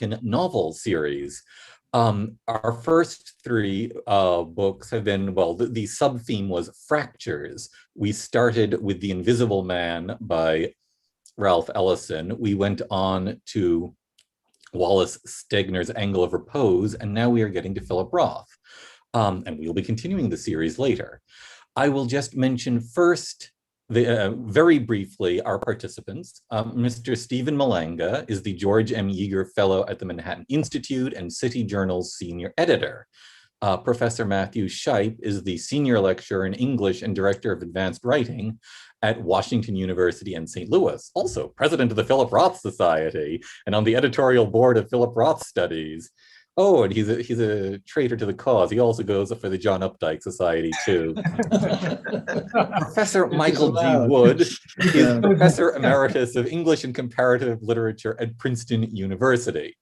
novel series. Our first three books have been, well, the sub-theme was fractures. We started with The Invisible Man by Ralph Ellison. We went on to Wallace Stegner's Angle of Repose, and now we are getting to Philip Roth. And we'll be continuing the series later. I will just mention first, very briefly, our participants. Mr. Stephen Malanga is the George M. Yeager Fellow at the Manhattan Institute and City Journal's senior editor. Professor Matthew Shipe is the senior lecturer in English and director of advanced writing at Washington University in St. Louis, also president of the Philip Roth Society and on the editorial board of Philip Roth Studies. Oh, and he's a traitor to the cause. He also goes for the John Updike Society too. Professor Michael G. Wood is Professor Emeritus of English and Comparative Literature at Princeton University.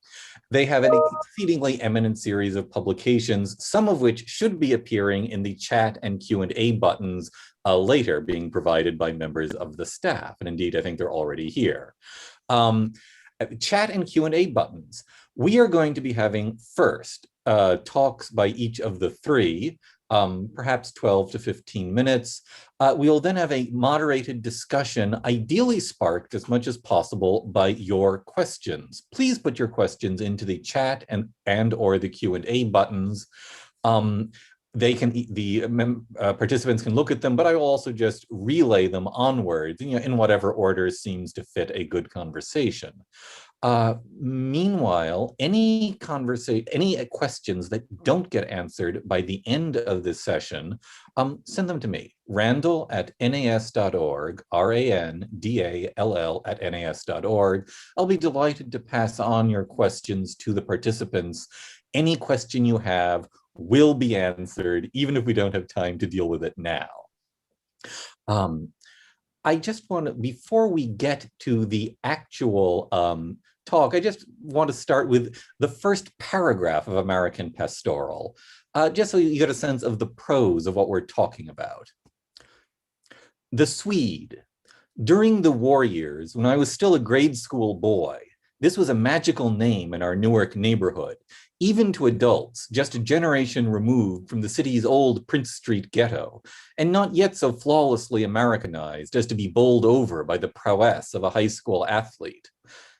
They have an exceedingly eminent series of publications, some of which should be appearing in the chat and Q&A buttons later, being provided by members of the staff. And indeed, I think they're already here. Chat and Q&A buttons. We are going to be having first talks by each of the three, perhaps 12 to 15 minutes. We will then have a moderated discussion, ideally sparked as much as possible by your questions. Please put your questions into the chat and or the Q&A buttons. Participants can look at them, but I will also just relay them onwards, in whatever order seems to fit a good conversation. Meanwhile, any questions that don't get answered by the end of this session, send them to me, randall@nas.org, RANDALL@nas.org. I'll be delighted to pass on your questions to the participants. Any question you have will be answered, even if we don't have time to deal with it now. I just want to, before we get to the actual talk, I just want to start with the first paragraph of American Pastoral, just so you get a sense of the prose of what we're talking about. The Swede. During the war years, when I was still a grade school boy, this was a magical name in our Newark neighborhood, even to adults just a generation removed from the city's old Prince Street ghetto, and not yet so flawlessly Americanized as to be bowled over by the prowess of a high school athlete.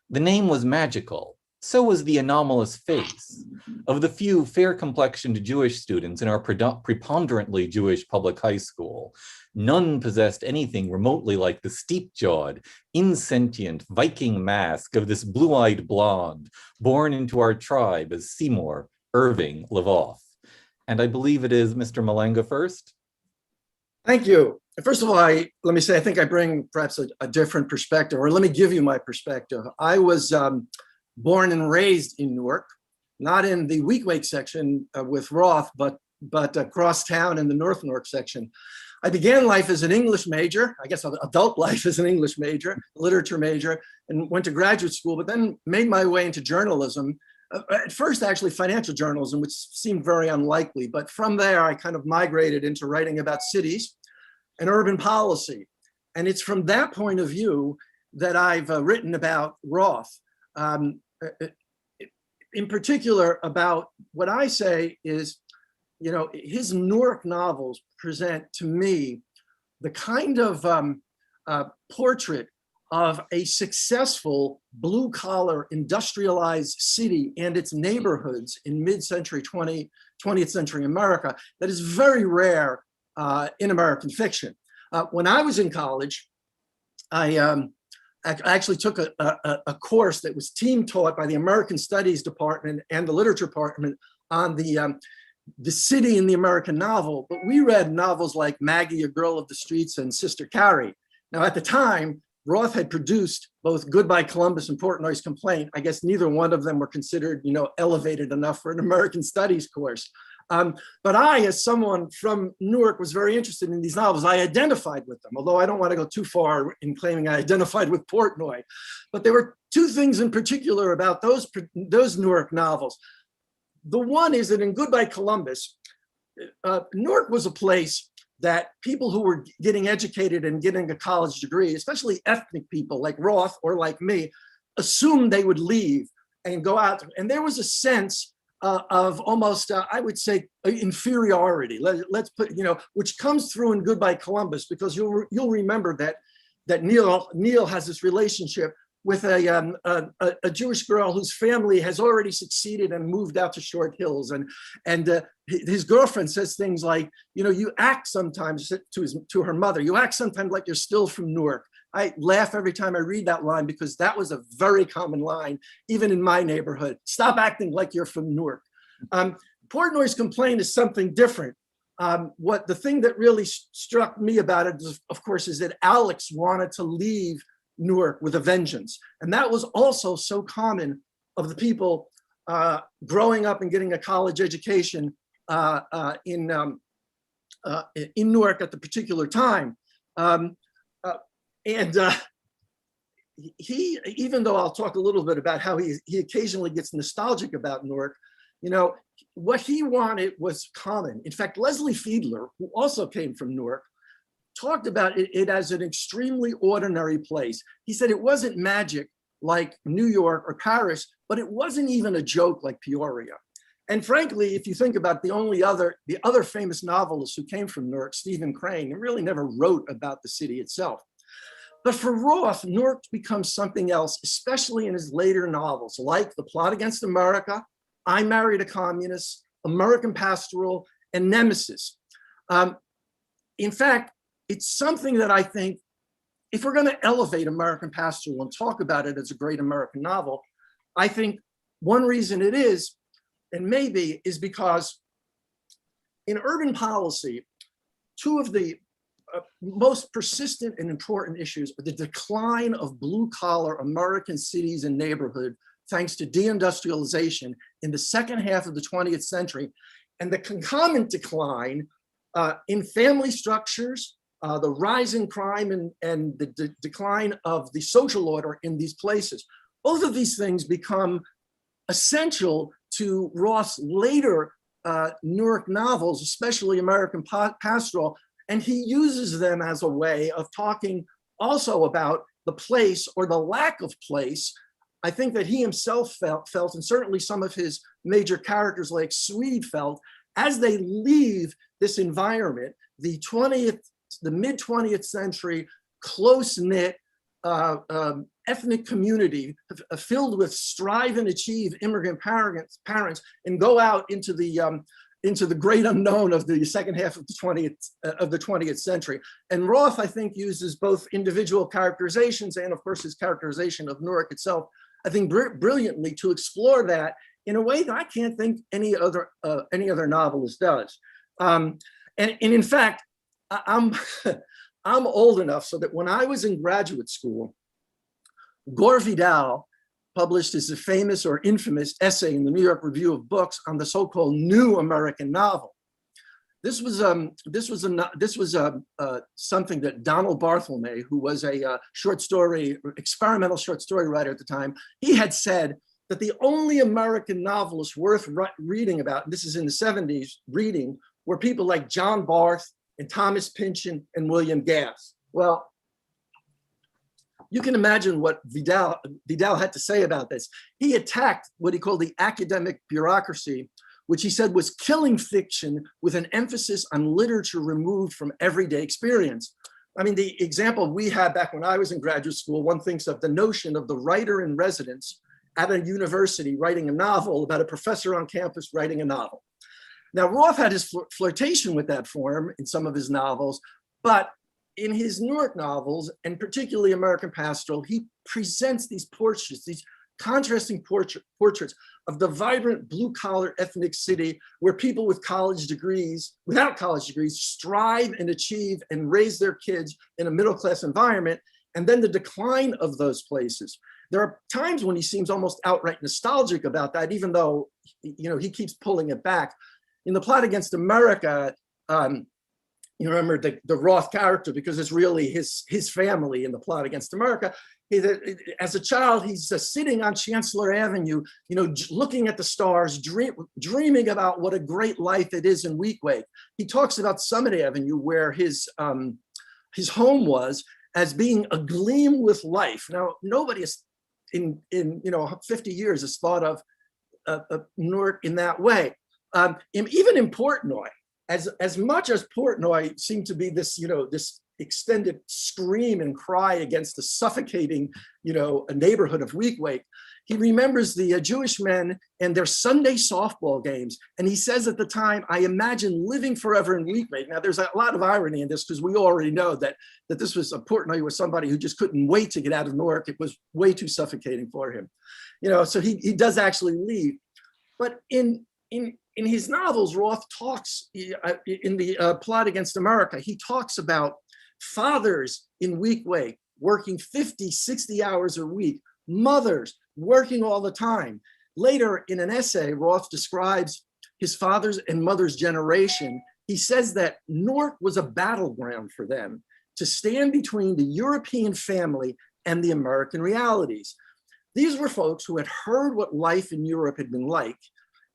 The name was magical. So was the anomalous face. Of the few fair-complexioned Jewish students in our preponderantly Jewish public high school, none possessed anything remotely like the steep-jawed, insentient Viking mask of this blue-eyed blonde, born into our tribe as Seymour, Irving, Levov. And I believe it is Mr. Malanga first. Thank you. First of all, let me say, I think I bring perhaps a different perspective, or let me give you my perspective. I was born and raised in Newark, not in the Weequahic section with Roth, but across town in the North Newark section. I began life as an English major, I guess adult life as an English major, literature major, and went to graduate school, but then made my way into journalism. At first, actually, financial journalism, which seemed very unlikely. But from there, I kind of migrated into writing about cities and urban policy. And it's from that point of view that I've written about Roth. In particular, about what I say is, his Newark novels present to me the kind of portrait of a successful blue-collar industrialized city and its neighborhoods in mid-century 20th century America that is very rare in American fiction. When I was in college, I actually took a course that was team taught by the American Studies Department and the Literature Department on the city in the American novel, but we read novels like Maggie, A Girl of the Streets, and Sister Carrie. Now, at the time, Roth had produced both Goodbye Columbus and Portnoy's Complaint. I guess neither one of them were considered, elevated enough for an American Studies course. But I, as someone from Newark, was very interested in these novels. I identified with them, although I don't want to go too far in claiming I identified with Portnoy. But there were two things in particular about those Newark novels. The one is that in Goodbye Columbus, Newark was a place that people who were getting educated and getting a college degree, especially ethnic people like Roth or like me, assumed they would leave and go out. And there was a sense of almost, I would say, inferiority. Let's put, which comes through in Goodbye Columbus, because you'll remember that Neil has this relationship with a Jewish girl whose family has already succeeded and moved out to Short Hills, and his girlfriend says things like, you act sometimes to her mother, you act sometimes like you're still from Newark. I laugh every time I read that line, because that was a very common line, even in my neighborhood. Stop acting like you're from Newark. Portnoy's complaint is something different. The thing that really struck me about it, of course, is that Alex wanted to leave Newark with a vengeance. And that was also so common of the people growing up and getting a college education in Newark at the particular time. He, even though I'll talk a little bit about how he occasionally gets nostalgic about Newark, what he wanted was common. In fact, Leslie Fiedler, who also came from Newark, talked about it as an extremely ordinary place. He said it wasn't magic like New York or Paris, but it wasn't even a joke like Peoria. And frankly, if you think about the other famous novelist who came from Newark, Stephen Crane, really never wrote about the city itself. But for Roth, Newark becomes something else, especially in his later novels, like The Plot Against America, I Married a Communist, American Pastoral, and Nemesis. In fact, it's something that I think, if we're going to elevate American Pastoral and talk about it as a great American novel, I think one reason it is, and maybe, is because in urban policy, two of the most persistent and important issues are the decline of blue-collar American cities and neighborhoods thanks to deindustrialization in the second half of the 20th century, and the concomitant decline in family structures, the rise in crime, and the decline of the social order in these places. Both of these things become essential to Roth's later Newark novels, especially American Pastoral, and he uses them as a way of talking also about the place or the lack of place. I think that he himself felt, and certainly some of his major characters like Swede felt, as they leave this environment, the mid-20th century, close-knit ethnic community filled with strive and achieve immigrant parents, and go out into the great unknown of the second half of the 20th century. And Roth, I think, uses both individual characterizations and, of course, his characterization of Newark itself, I think, brilliantly to explore that in a way that I can't think any other novelist does. And in fact, I'm old enough so that when I was in graduate school, Gore Vidal published his famous or infamous essay in the New York Review of Books on the so-called New American Novel. This was something that Donald Barthelme, who was a experimental short story writer at the time, he had said that the only American novelists worth reading about, and this is in the 70s, were people like John Barth and Thomas Pynchon and William Gass. Well, you can imagine what Vidal had to say about this. He attacked what he called the academic bureaucracy, which he said was killing fiction with an emphasis on literature removed from everyday experience. I mean, the example we had back when I was in graduate school, one thinks of the notion of the writer in residence at a university writing a novel about a professor on campus writing a novel. Now, Roth had his flirtation with that form in some of his novels, but in his Newark novels, and particularly American Pastoral, he presents these portraits, these contrasting portraits of the vibrant blue-collar ethnic city where people without college degrees, strive and achieve and raise their kids in a middle-class environment, and then the decline of those places. There are times when he seems almost outright nostalgic about that, even though, he keeps pulling it back. In The Plot Against America, you remember the Roth character, because it's really his family in The Plot Against America. As a child, he's sitting on Chancellor Avenue, looking at the stars, dreaming about what a great life it is in Weequahic. He talks about Summit Avenue, where his home was, as being a gleam with life. Now, nobody in 50 years has thought of Newark in that way. Even in Portnoy, as much as Portnoy seemed to be this, this extended scream and cry against the suffocating, a neighborhood of Weequahic, he remembers the Jewish men and their Sunday softball games. And he says at the time, I imagine living forever in Weequahic. Now, there's a lot of irony in this because we already know that this was Portnoy was somebody who just couldn't wait to get out of Newark. It was way too suffocating for him. So he does actually leave. But in his novels, Roth talks in the Plot Against America, he talks about fathers in Weequahic working 50, 60 hours a week, mothers working all the time. Later in an essay, Roth describes his father's and mother's generation. He says that Newark was a battleground for them to stand between the European family and the American realities. These were folks who had heard what life in Europe had been like.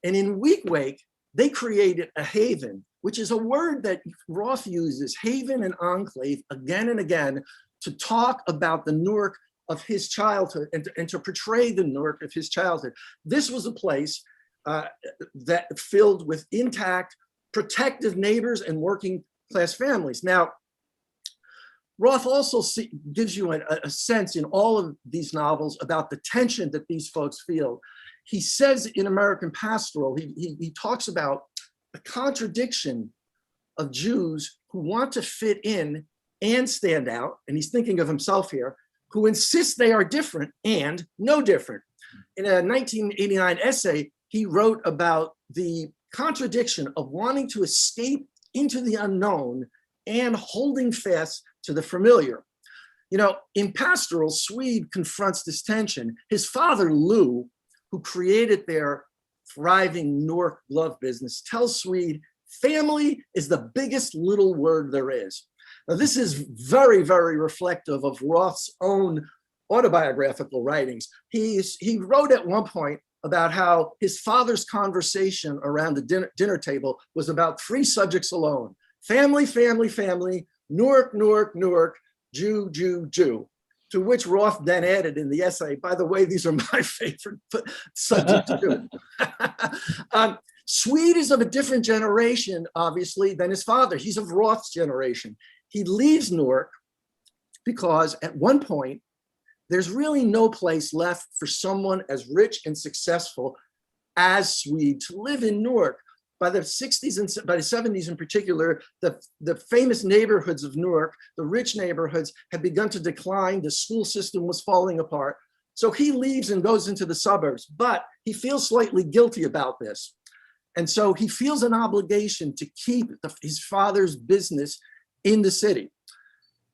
And in Weequahic, they created a haven, which is a word that Roth uses, haven and enclave, again and again, to talk about the Newark of his childhood and to portray the Newark of his childhood. This was a place that filled with intact, protective neighbors and working class families. Now, Roth also gives you a sense in all of these novels about the tension that these folks feel. He says in American Pastoral, he talks about the contradiction of Jews who want to fit in and stand out, and he's thinking of himself here, who insist they are different and no different. In a 1989 essay, he wrote about the contradiction of wanting to escape into the unknown and holding fast to the familiar. In Pastoral, Swede confronts this tension. His father, Lou, who created their thriving Newark glove business, tells Swede, family is the biggest little word there is. Now, this is very, very reflective of Roth's own autobiographical writings. He wrote at one point about how his father's conversation around the dinner table was about three subjects alone: family, family, family, Newark, Newark, Newark, Jew, Jew, Jew. To which Roth then added in the essay, by the way, these are my favorite subjects too. Swede is of a different generation, obviously, than his father. He's of Roth's generation. He leaves Newark because at one point, there's really no place left for someone as rich and successful as Swede to live in Newark. By the 60s and by the 70s in particular, the famous neighborhoods of Newark, the rich neighborhoods, had begun to decline. The school system was falling apart. So he leaves and goes into the suburbs, but he feels slightly guilty about this. And so he feels an obligation to keep his father's business in the city.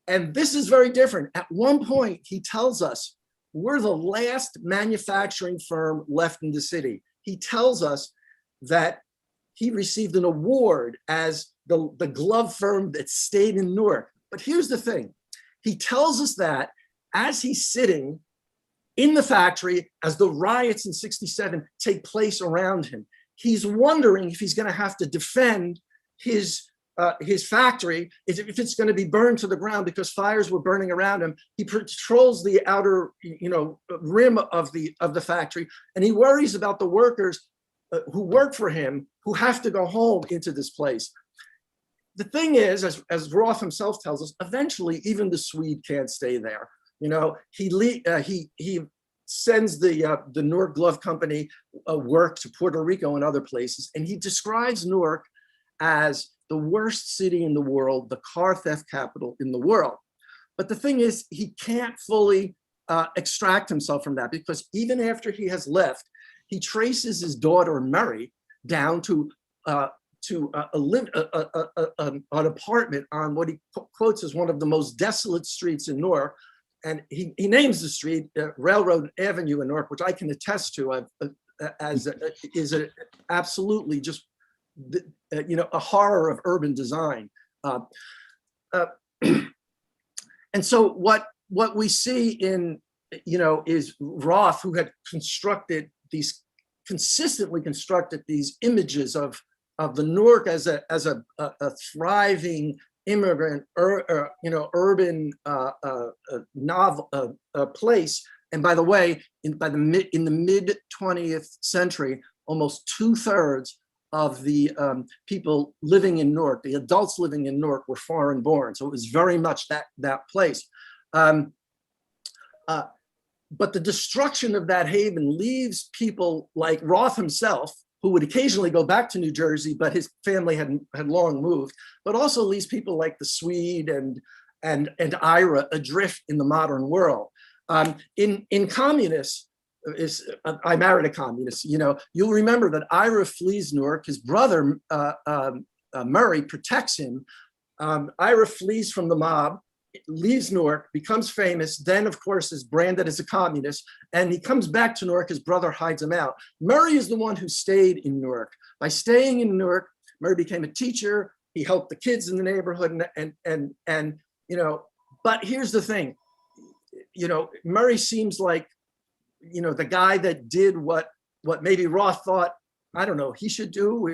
And this is very different. At one point, he tells us, we're the last manufacturing firm left in the city. He tells us that he received an award as the glove firm that stayed in Newark. But here's the thing. He tells us that as he's sitting in the factory, as the riots in '67 take place around him, he's wondering if he's going to have to defend his factory, if it's going to be burned to the ground because fires were burning around him. He patrols the outer, rim of the factory, and he worries about the workers who work for him, who have to go home into this place. The thing is, as Roth himself tells us, eventually even the Swede can't stay there. He sends the Newark Glove Company work to Puerto Rico and other places, and he describes Newark as the worst city in the world, the car theft capital in the world. But the thing is, he can't fully extract himself from that, because even after he has left, he traces his daughter Mary down to an apartment on what he quotes as one of the most desolate streets in Newark. And he names the street Railroad Avenue in Newark, which I can attest to is absolutely just a horror of urban design. And so what we see in is Roth, who had consistently constructed these images of the Newark as a thriving immigrant urban novel place, And by the way, in the mid 20th century, almost 2/3 of the people living in Newark, the adults living in Newark, were foreign born. So it was very much that place. But the destruction of that haven leaves people like Roth himself, who would occasionally go back to New Jersey, but his family had long moved, but also leaves people like the Swede and Ira adrift in the modern world. In communists, I married a communist, you'll remember that Ira flees Newark. His brother, Murray, protects him. Ira flees from the mob, leaves Newark, becomes famous, then of course is branded as a communist, and he comes back to Newark. His brother hides him out. Murray is the one who stayed in Newark. By staying in Newark, Murray became a teacher. He helped the kids in the neighborhood, and but here's the thing, Murray seems like, the guy that did what maybe Roth thought, I don't know, he should do,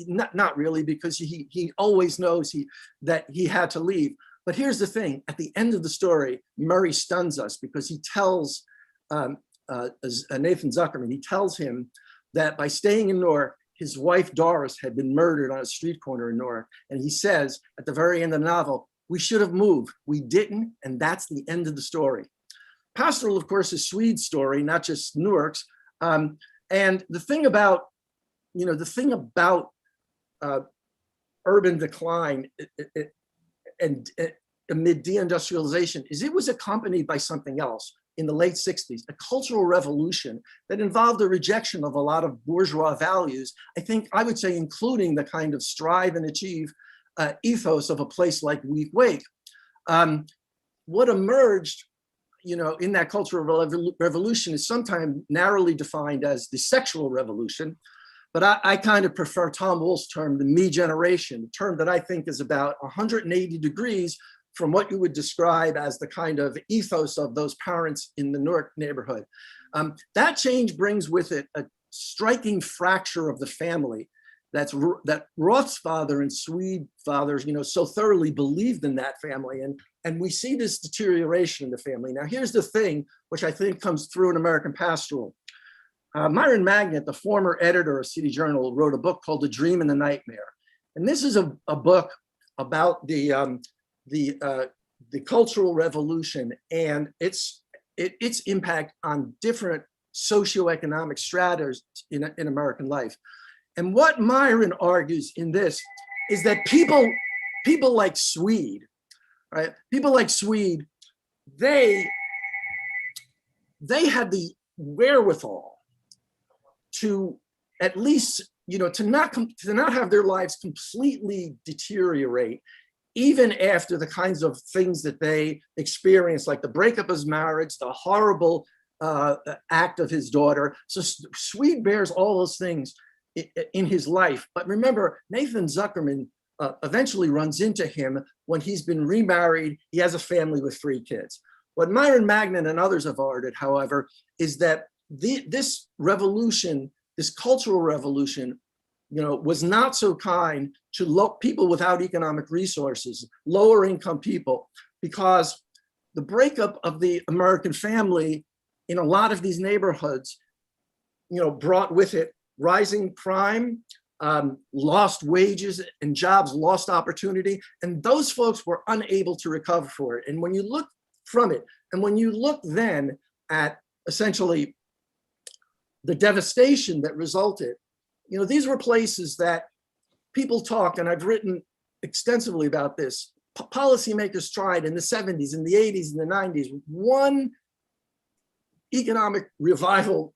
not really, because he always knows that he had to leave. But here's the thing, at the end of the story, Murray stuns us because he tells Nathan Zuckerman, he tells him that by staying in Newark, his wife Doris had been murdered on a street corner in Newark. And he says at the very end of the novel, we should have moved. We didn't, and that's the end of the story. Pastoral, of course, is Swede's story, not just Newark's. And the thing about, urban decline and amid deindustrialization is it was accompanied by something else in the late 60s, a cultural revolution that involved a rejection of a lot of bourgeois values. I would say, including the kind of strive and achieve ethos of a place like Week Wake. What emerged, in that cultural revolution is sometimes narrowly defined as the sexual revolution. But I kind of prefer Tom Wolfe's term, the me generation, a term that I think is about 180 degrees from what you would describe as the kind of ethos of those parents in the Newark neighborhood. That change brings with it a striking fracture of the family that Roth's father and Swede fathers, so thoroughly believed in that family. And we see this deterioration in the family. Now, here's the thing, which I think comes through in American Pastoral. Myron Magnet, the former editor of City Journal, wrote a book called The Dream and the Nightmare. And this is a book about the Cultural Revolution and its impact on different socioeconomic stratas in American life. And what Myron argues in this is that people like Swede, right? People like Swede, they had the wherewithal to at least, to not have their lives completely deteriorate, even after the kinds of things that they experienced, like the breakup of his marriage, the horrible act of his daughter. So Swede bears all those things in his life. But remember, Nathan Zuckerman eventually runs into him when he's been remarried. He has a family with 3 kids. What Myron Magnet and others have argued, however, is that this revolution, this cultural revolution, was not so kind to people without economic resources, lower income people, because the breakup of the American family in a lot of these neighborhoods, brought with it rising crime, lost wages and jobs, lost opportunity, and those folks were unable to recover for it. And when you look from it, and when you look then at essentially the devastation that resulted, these were places that people talk, and I've written extensively about this. Policymakers tried in the 70s, in the 80s, in the 90s, one economic revival,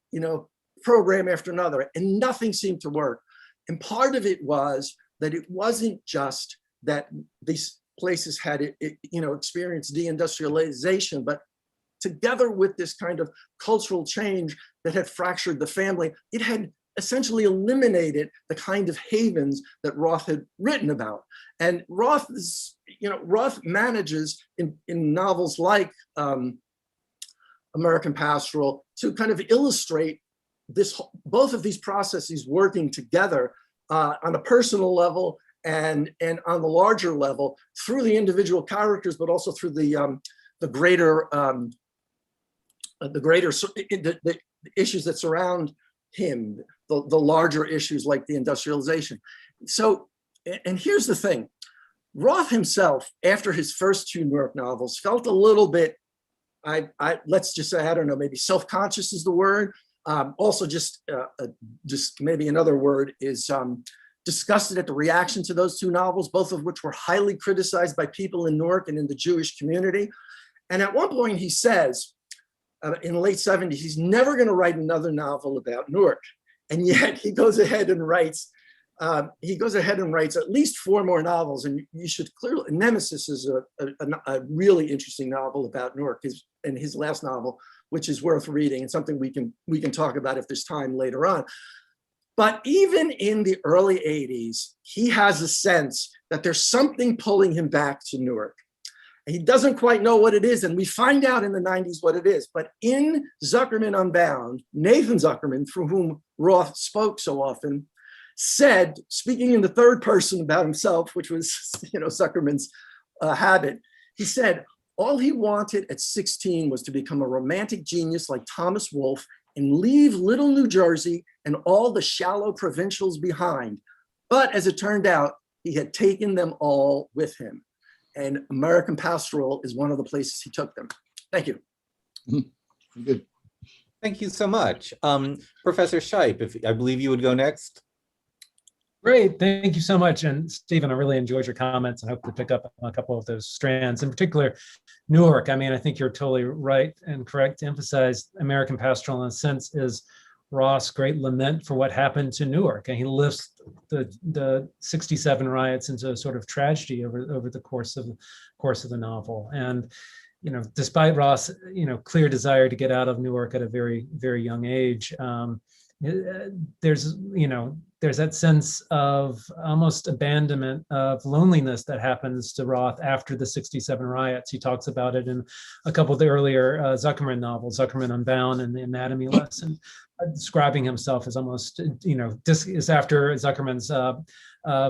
program after another, and nothing seemed to work. And part of it was that it wasn't just that these places had, experienced deindustrialization, but together with this kind of cultural change that had fractured the family, it had essentially eliminated the kind of havens that Roth had written about. And Roth manages in novels like American Pastoral to kind of illustrate both of these processes working together on a personal level and on the larger level through the individual characters, but also through the greater the greater, the issues that surround him, the larger issues like the industrialization. So, and here's the thing, Roth himself, after his first two Newark novels, felt a little bit, let's just say, I don't know, maybe self-conscious is the word. Also just maybe another word is disgusted at the reaction to those two novels, both of which were highly criticized by people in Newark and in the Jewish community. And at one point he says, in the late 70s, he's never going to write another novel about Newark. And yet he goes ahead and writes at least 4 more novels. And you should clearly, Nemesis is a really interesting novel about Newark, and his last novel, which is worth reading and something we can talk about if there's time later on. But even in the early 80s, he has a sense that there's something pulling him back to Newark. And he doesn't quite know what it is, and we find out in the 90s what it is. But in Zuckerman Unbound, Nathan Zuckerman, through whom Roth spoke so often, said, speaking in the third person about himself, which was, Zuckerman's habit, he said, all he wanted at 16 was to become a romantic genius like Thomas Wolfe and leave little New Jersey and all the shallow provincials behind. But as it turned out, he had taken them all with him. And American Pastoral is one of the places he took them. Thank you. Good. Thank you so much. Professor Shipe, I believe you would go next. Great, thank you so much. And Stephen, I really enjoyed your comments and hope to pick up on a couple of those strands. In particular, Newark. I mean, I think you're totally right and correct to emphasize American Pastoral in a sense is Roth's great lament for what happened to Newark. And he lifts the 67 riots into a sort of tragedy over the course of the novel. And despite Roth's clear desire to get out of Newark at a very, very young age, there's that sense of almost abandonment, of loneliness that happens to Roth after the 67 riots. He talks about it in a couple of the earlier Zuckerman novels, Zuckerman Unbound and The Anatomy Lesson, describing himself as almost, this is after Zuckerman's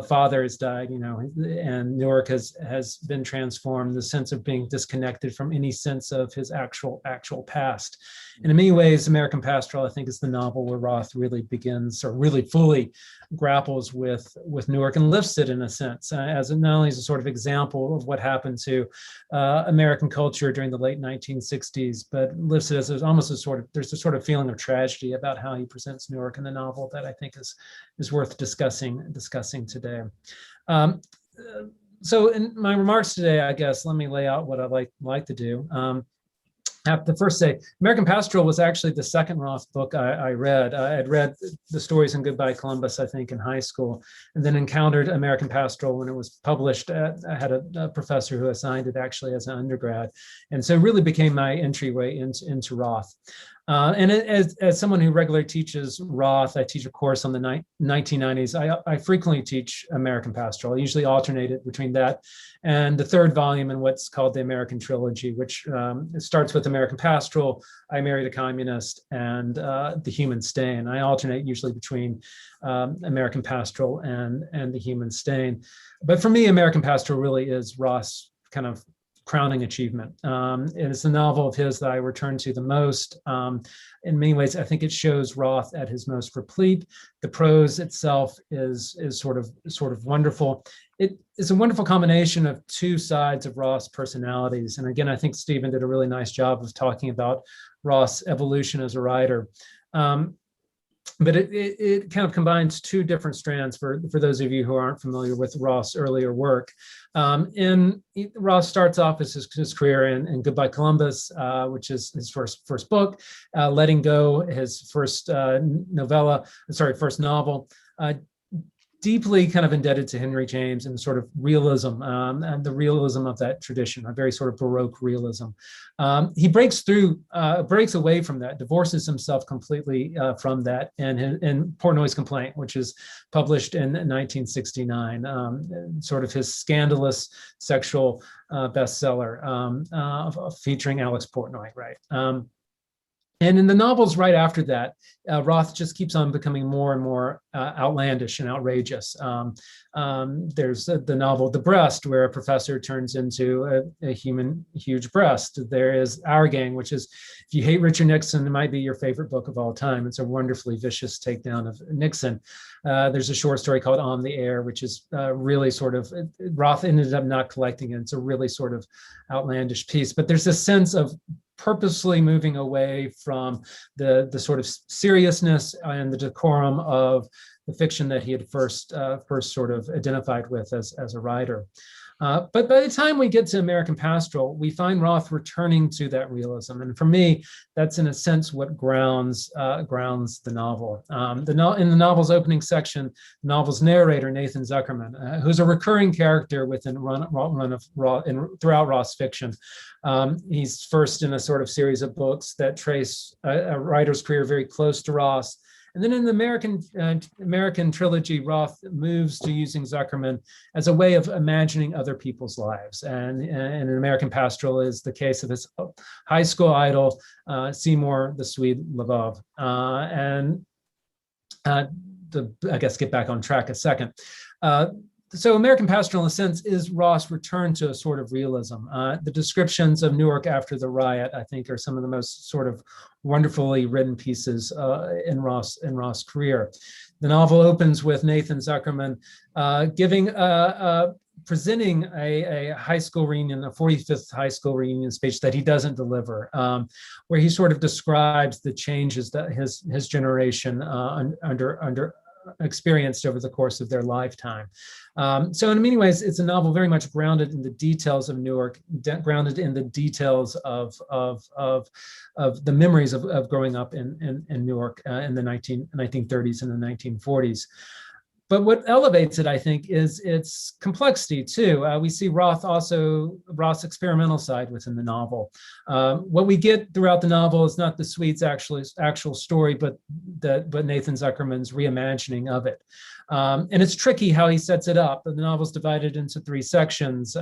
father has died, and Newark has been transformed, the sense of being disconnected from any sense of his actual past. And in many ways, American Pastoral, I think, is the novel where Roth really begins, or really fully grapples with Newark and lifts it in a sense, as not only as a sort of example of what happened to American culture during the late 1960s, but lifts it as almost there's a sort of feeling of tragedy about how he presents Newark in the novel that I think is worth discussing today. So in my remarks today, I guess, let me lay out what I'd like to do. I have to first say, American Pastoral was actually the second Roth book I read. I had read the stories in Goodbye Columbus, I think, in high school, and then encountered American Pastoral when it was published. I had a professor who assigned it actually as an undergrad. And so it really became my entryway into Roth. And as someone who regularly teaches Roth, I teach a course on the 1990s. I frequently teach American Pastoral. I usually alternate it between that and the third volume in what's called the American Trilogy, which starts with American Pastoral, I Married a Communist, and The Human Stain. I alternate usually between American Pastoral and The Human Stain. But for me, American Pastoral really is Roth's kind of crowning achievement. It's a novel of his that I return to the most. In many ways, I think it shows Roth at his most replete. The prose itself is sort of wonderful. It is a wonderful combination of two sides of Roth's personalities. And again, I think Stephen did a really nice job of talking about Roth's evolution as a writer. But it kind of combines two different strands for those of you who aren't familiar with Roth's earlier work. Roth starts off as his career in Goodbye Columbus, which is his first book, Letting Go, his first novel. Deeply kind of indebted to Henry James and sort of realism and the realism of that tradition, a very sort of Baroque realism. He breaks away from that, divorces himself completely from that in Portnoy's Complaint, which is published in 1969, sort of his scandalous sexual bestseller featuring Alex Portnoy, right? And in the novels right after that, Roth just keeps on becoming more and more outlandish and outrageous. There's the novel The Breast, where a professor turns into a human huge breast. There is Our Gang, which is, if you hate Richard Nixon, it might be your favorite book of all time. It's a wonderfully vicious takedown of Nixon. There's a short story called On the Air, which is really sort of, Roth ended up not collecting it. It's a really sort of outlandish piece. But there's a sense of purposely moving away from the sort of seriousness and the decorum of the fiction that he had first sort of identified with as a writer. But by the time we get to American Pastoral, we find Roth returning to that realism. And for me, that's in a sense what grounds the novel. In the novel's opening section, the novel's narrator, Nathan Zuckerman, who's a recurring character within throughout Roth's fiction. He's first in a sort of series of books that trace a writer's career very close to Roth. And then in the American trilogy, Roth moves to using Zuckerman as a way of imagining other people's lives. And in American Pastoral is the case of his high school idol, Seymour, the Swede Levov. I guess get back on track a second. So American Pastoral, in a sense, is Roth's return to a sort of realism. The descriptions of Newark after the riot, I think, are some of the most sort of wonderfully written pieces in Roth's career. The novel opens with Nathan Zuckerman presenting a high school reunion, a 45th high school reunion speech that he doesn't deliver, where he sort of describes the changes that his generation experienced over the course of their lifetime. So in many ways, it's a novel very much grounded in the details of Newark, grounded in the details of the memories of growing up in Newark in the 1930s and the 1940s. But what elevates it, I think, is its complexity too. We see Roth's experimental side within the novel. What we get throughout the novel is not the Swede's actual story, but Nathan Zuckerman's reimagining of it. And it's tricky how he sets it up. The novel's divided into 3 sections.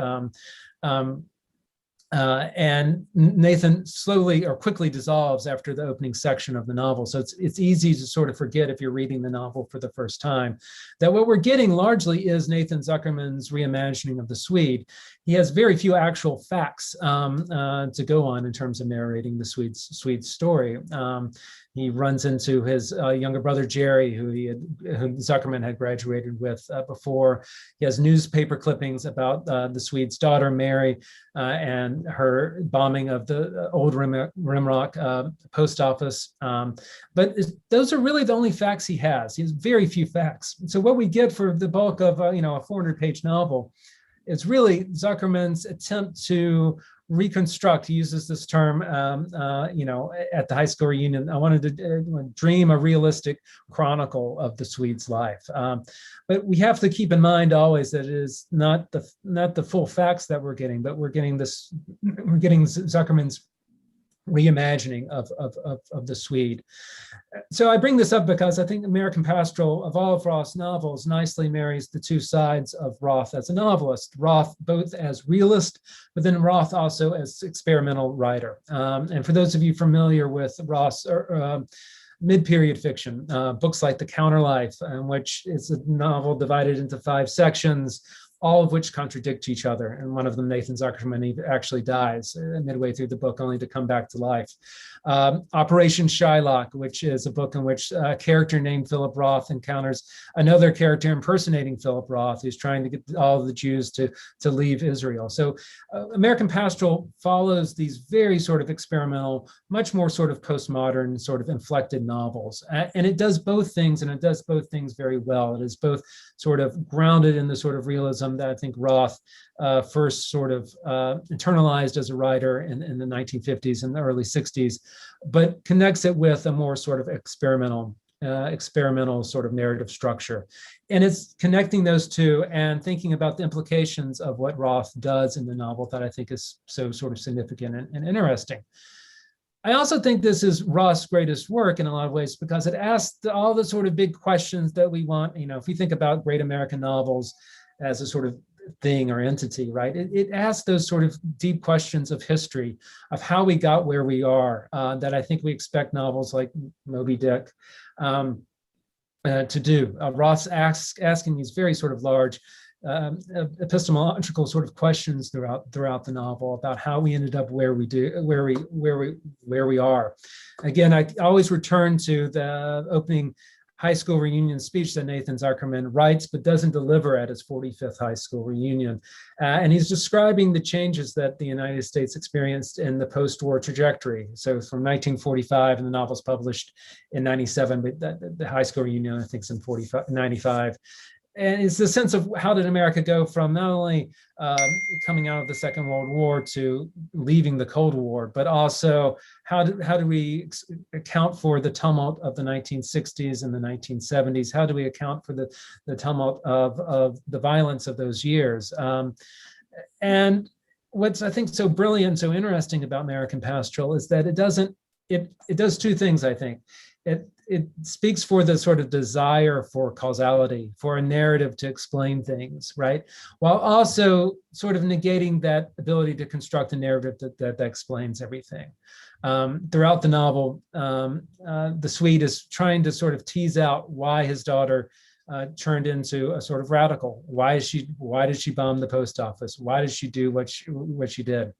And Nathan slowly or quickly dissolves after the opening section of the novel. So it's easy to sort of forget, if you're reading the novel for the first time, that what we're getting largely is Nathan Zuckerman's reimagining of the Swede. He has very few actual facts to go on in terms of narrating the Swede's story. He runs into his younger brother, Jerry, who Zuckerman had graduated with before. He has newspaper clippings about the Swede's daughter, Mary, and her bombing of the old Rimrock post office. But those are really the only facts he has. He has very few facts. So what we get for the bulk of a 400-page novel is really Zuckerman's attempt to reconstruct. He uses this term, at the high school reunion. I wanted to dream a realistic chronicle of the Swede's life. But we have to keep in mind always that it is not the full facts that we're getting, but we're getting Zuckerman's reimagining of the Swede. So I bring this up because I think American Pastoral, of all of Roth's novels, nicely marries the 2 sides of Roth as a novelist. Roth both as realist, but then Roth also as experimental writer. And for those of you familiar with Roth's mid-period fiction, books like The Counterlife, in which it's a novel divided into 5 sections, all of which contradict each other. And one of them, Nathan Zuckerman, actually dies midway through the book, only to come back to life. Operation Shylock, which is a book in which a character named Philip Roth encounters another character impersonating Philip Roth, who's trying to get all of the Jews to leave Israel. So American Pastoral follows these very sort of experimental, much more sort of postmodern, sort of inflected novels. And it does both things, and it does both things very well. It is both sort of grounded in the sort of realism that I think Roth first sort of internalized as a writer in the 1950s and the early 60s, but connects it with a more sort of experimental sort of narrative structure. And it's connecting those 2 and thinking about the implications of what Roth does in the novel that I think is so sort of significant and interesting. I also think this is Roth's greatest work in a lot of ways because it asks all the sort of big questions that we want. If we think about great American novels as a sort of thing or entity, right? It asks those sort of deep questions of history, of how we got where we are, that I think we expect novels like Moby Dick to do. Roth's asking these very sort of large epistemological sort of questions throughout the novel about how we ended up where we are. Again, I always return to the opening high school reunion speech that Nathan Zuckerman writes but doesn't deliver at his 45th high school reunion. And he's describing the changes that the United States experienced in the post-war trajectory. So from 1945, and the novel's published in 97, but the high school reunion, I think, is in 95. And it's the sense of how did America go from not only coming out of the Second World War to leaving the Cold War, but also how do we account for the tumult of the 1960s and the 1970s? How do we account for the tumult of the violence of those years? And what's, I think, so brilliant, so interesting about American Pastoral is that it does two things, I think. It speaks for the sort of desire for causality, for a narrative to explain things, right? While also sort of negating that ability to construct a narrative that explains everything. Throughout the novel, the Swede is trying to sort of tease out why his daughter turned into a sort of radical. Why did she bomb the post office? Why did she do what she did?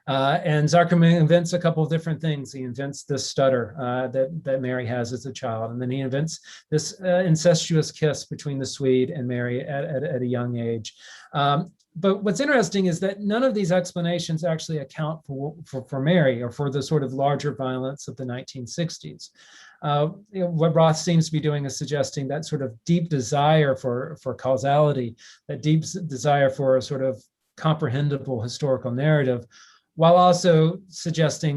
And Zuckerman invents a couple of different things. He invents this stutter that Mary has as a child, and then he invents this incestuous kiss between the Swede and Mary at a young age. But what's interesting is that none of these explanations actually account for Mary or for the sort of larger violence of the 1960s. What Roth seems to be doing is suggesting that sort of deep desire for causality, that deep desire for a sort of comprehensible historical narrative, while also suggesting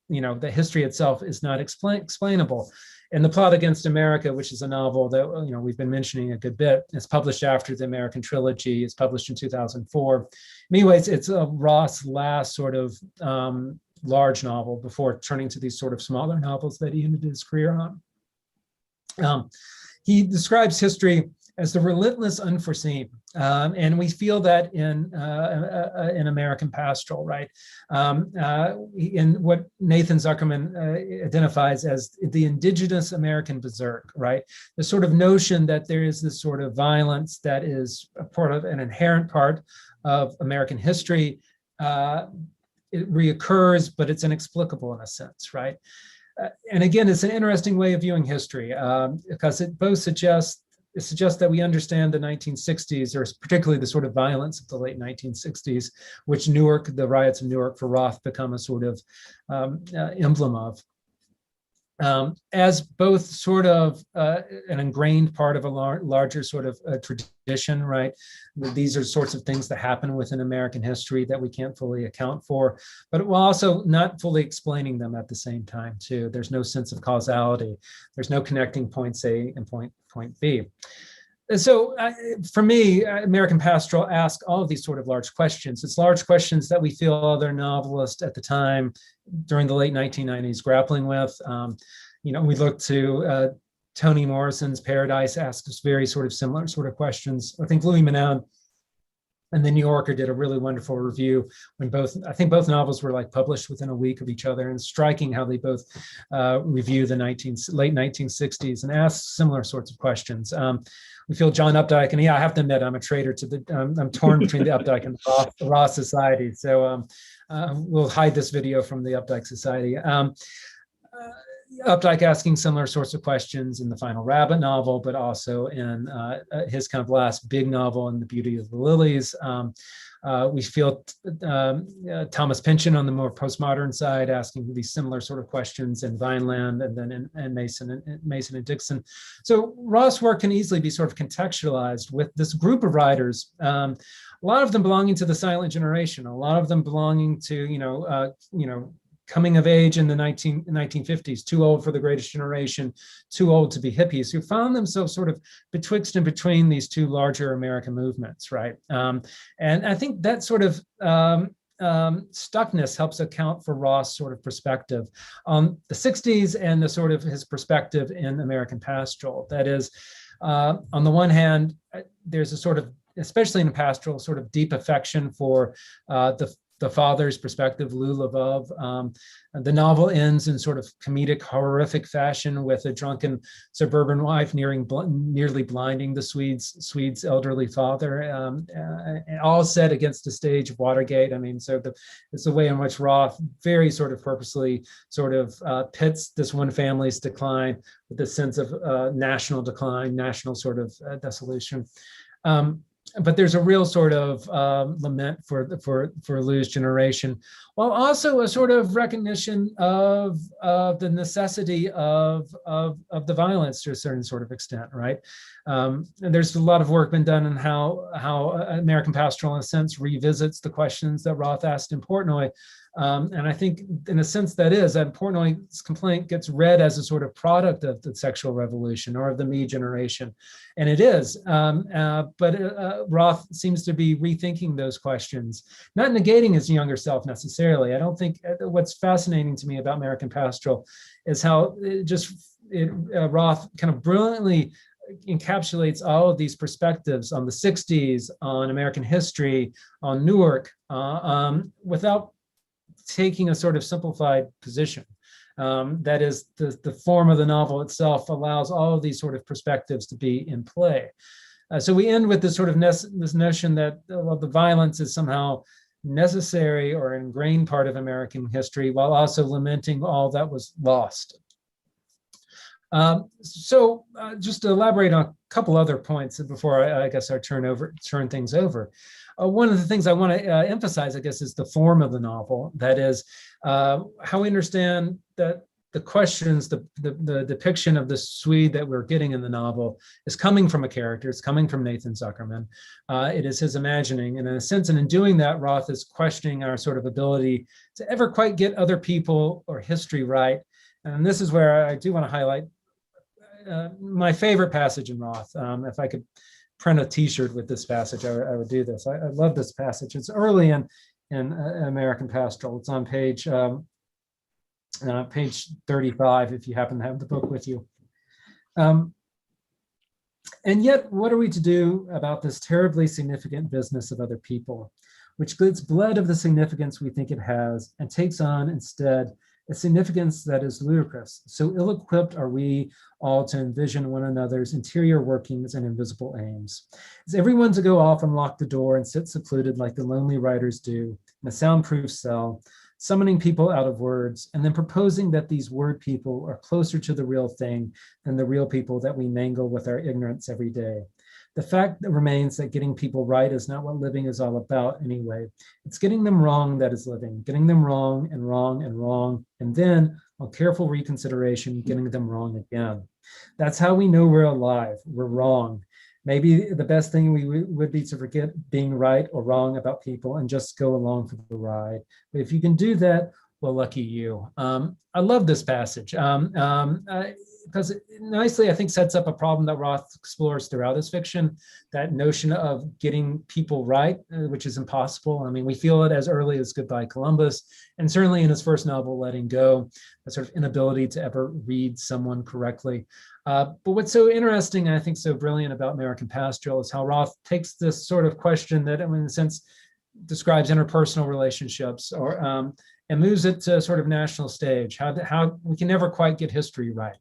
the history itself is not explainable. And The Plot Against America, which is a novel that we've been mentioning a good bit, is published after the American trilogy. It's published in 2004. In many ways, it's Roth's last sort of large novel before turning to these sort of smaller novels that he ended his career on. He describes history as the relentless unforeseen. And we feel that in American Pastoral, right? In what Nathan Zuckerman identifies as the indigenous American berserk, right? The sort of notion that there is this sort of violence that is a part of an inherent part of American history. It reoccurs, but it's inexplicable in a sense, right? And again, it's an interesting way of viewing history because it both suggests that we understand the 1960s, or particularly the sort of violence of the late 1960s, which the riots of Newark for Roth become a sort of emblem of. As both sort of an ingrained part of a larger sort of tradition, right? These are sorts of things that happen within American history that we can't fully account for, but we're also not fully explaining them at the same time too. There's no sense of causality. There's no connecting point A and point B. And so for me, American Pastoral asks all of these sort of large questions. It's large questions that we feel other novelists at the time during the late 1990s grappling with. We look to Toni Morrison's Paradise asks us very sort of similar sort of questions. I think Louis Menand and the New Yorker did a really wonderful review when I think both novels were like published within a week of each other, and striking how they both review the late 1960s and ask similar sorts of questions. We feel John Updike, and I have to admit, I'm a traitor to I'm torn between the Updike and the Roth Society. So we'll hide this video from the Updike Society. Updike asking similar sorts of questions in the Final Rabbit novel, but also in his kind of last big novel, In the Beauty of the Lilies. We feel Thomas Pynchon on the more postmodern side asking these similar sort of questions in Vineland, and then in Mason and Dixon. So Roth's work can easily be sort of contextualized with this group of writers. A lot of them belonging to the silent generation, a lot of them belonging to coming of age in the 1950s, too old for the greatest generation, too old to be hippies, who found themselves sort of betwixt and between these two larger American movements, right? And I think that sort of stuckness helps account for Roth's sort of perspective on the 60s and the sort of his perspective in American Pastoral. That is, on the one hand, there's a sort of especially in a pastoral, sort of deep affection for the father's perspective, Levov. The novel ends in sort of comedic, horrific fashion with a drunken suburban wife nearly blinding the Swede's elderly father, all set against the stage of Watergate. I mean, so it's the way in which Roth very sort of purposely sort of pits this one family's decline with this sense of national decline, national sort of dissolution. But there's a real sort of lament for a loose generation, while also a sort of recognition of the necessity of the violence to a certain sort of extent, right? And there's a lot of work been done on how American Pastoral, in a sense, revisits the questions that Roth asked in Portnoy. And I think, in a sense, that Portnoy's complaint gets read as a sort of product of the sexual revolution or of the me generation, and it is. But Roth seems to be rethinking those questions, not negating his younger self necessarily. I don't think what's fascinating to me about American Pastoral is how Roth kind of brilliantly encapsulates all of these perspectives on the 60s, on American history, on Newark, without taking a sort of simplified position. That is, the form of the novel itself allows all of these sort of perspectives to be in play. So we end with this sort of this notion that the violence is somehow necessary or ingrained part of American history, while also lamenting all that was lost. So just to elaborate on a couple other points before I guess I turn things over. One of the things I want to emphasize, I guess, is the form of the novel. That is, how we understand that the questions, the depiction of the Swede that we're getting in the novel is coming from a character. It's coming from Nathan Zuckerman. It is his imagining. And in a sense, and in doing that, Roth is questioning our sort of ability to ever quite get other people or history right. And this is where I do want to highlight my favorite passage in Roth. If I could print a T-shirt with this passage, I would do this. I love this passage. It's early in American Pastoral. It's on page 35, if you happen to have the book with you. And yet, what are we to do about this terribly significant business of other people, which gets bled of the significance we think it has and takes on instead a significance that is ludicrous? So ill-equipped are we all to envision one another's interior workings and invisible aims. Is everyone to go off and lock the door and sit secluded like the lonely writers do in a soundproof cell, summoning people out of words, and then proposing that these word people are closer to the real thing than the real people that we mangle with our ignorance every day? The fact that remains that getting people right is not what living is all about anyway. It's getting them wrong that is living, getting them wrong and wrong and wrong, and then, on careful reconsideration, getting them wrong again. That's how we know we're alive. We're wrong. Maybe the best thing would be to forget being right or wrong about people and just go along for the ride. But if you can do that, well, lucky you. I love this passage. Because it nicely, I think, sets up a problem that Roth explores throughout his fiction, that notion of getting people right, which is impossible. I mean, we feel it as early as Goodbye Columbus, and certainly in his first novel, Letting Go, a sort of inability to ever read someone correctly. But what's so interesting, and I think so brilliant about American Pastoral, is how Roth takes this sort of question that, in a sense, describes interpersonal relationships, or and moves it to sort of national stage. How we can never quite get history right.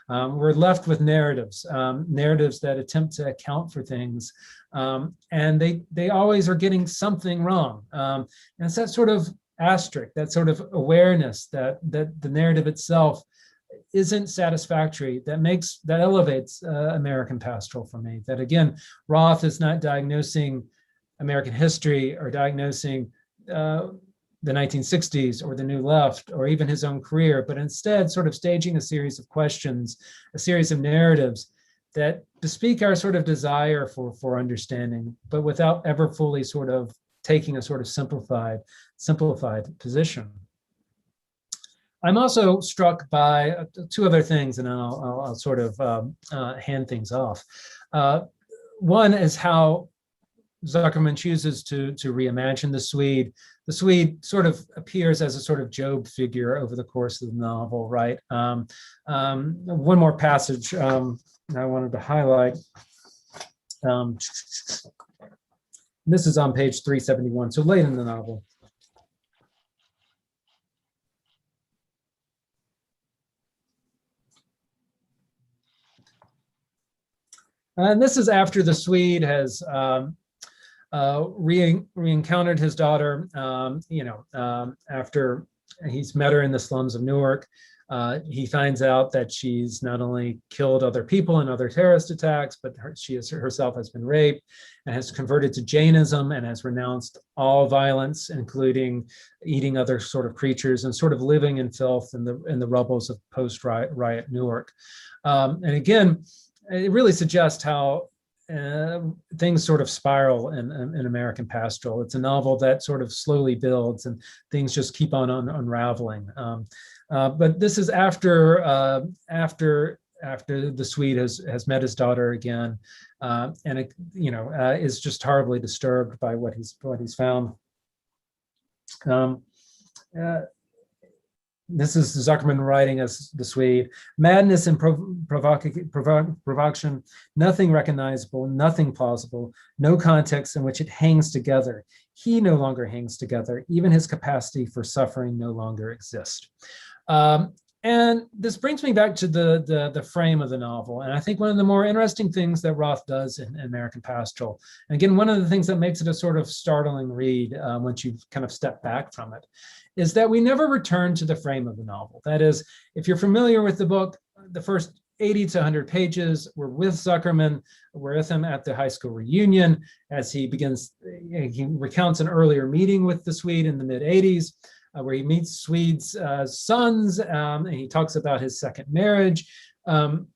We're left with narratives that attempt to account for things, and they always are getting something wrong. And it's that sort of asterisk, that sort of awareness that the narrative itself isn't satisfactory, that elevates American Pastoral for me. That again, Roth is not diagnosing American history or diagnosing the 1960s or the New Left or even his own career, but instead sort of staging a series of questions, a series of narratives that bespeak our sort of desire for understanding, but without ever fully sort of taking a sort of simplified position. I'm also struck by two other things, and I'll sort of hand things off. One is how Zuckerman chooses to reimagine the Swede. The Swede sort of appears as a sort of Job figure over the course of the novel, right? One more passage I wanted to highlight. This is on page 371, so late in the novel. And this is after the Swede has re-encountered his daughter, after he's met her in the slums of Newark. He finds out that she's not only killed other people in other terrorist attacks, but she herself has been raped and has converted to Jainism and has renounced all violence, including eating other sort of creatures and sort of living in filth in the rubbles of post-riot Newark. And again, it really suggests how things sort of spiral in American Pastoral. It's a novel that sort of slowly builds and things just keep on unraveling. But this is after the Swede has met his daughter again, and is just horribly disturbed by what he's found. This is Zuckerman writing as the Swede. Madness and provocation, nothing recognizable, nothing plausible, no context in which it hangs together. He no longer hangs together. Even his capacity for suffering no longer exists. And this brings me back to the frame of the novel. And I think one of the more interesting things that Roth does in American Pastoral, and again, one of the things that makes it a sort of startling read once you kind of step back from it, is that we never return to the frame of the novel. That is, if you're familiar with the book, the first 80 to 100 pages, we're with Zuckerman, we're with him at the high school reunion as he recounts an earlier meeting with the Swede in the mid-'80s, where he meets Swede's sons, and he talks about his second marriage. And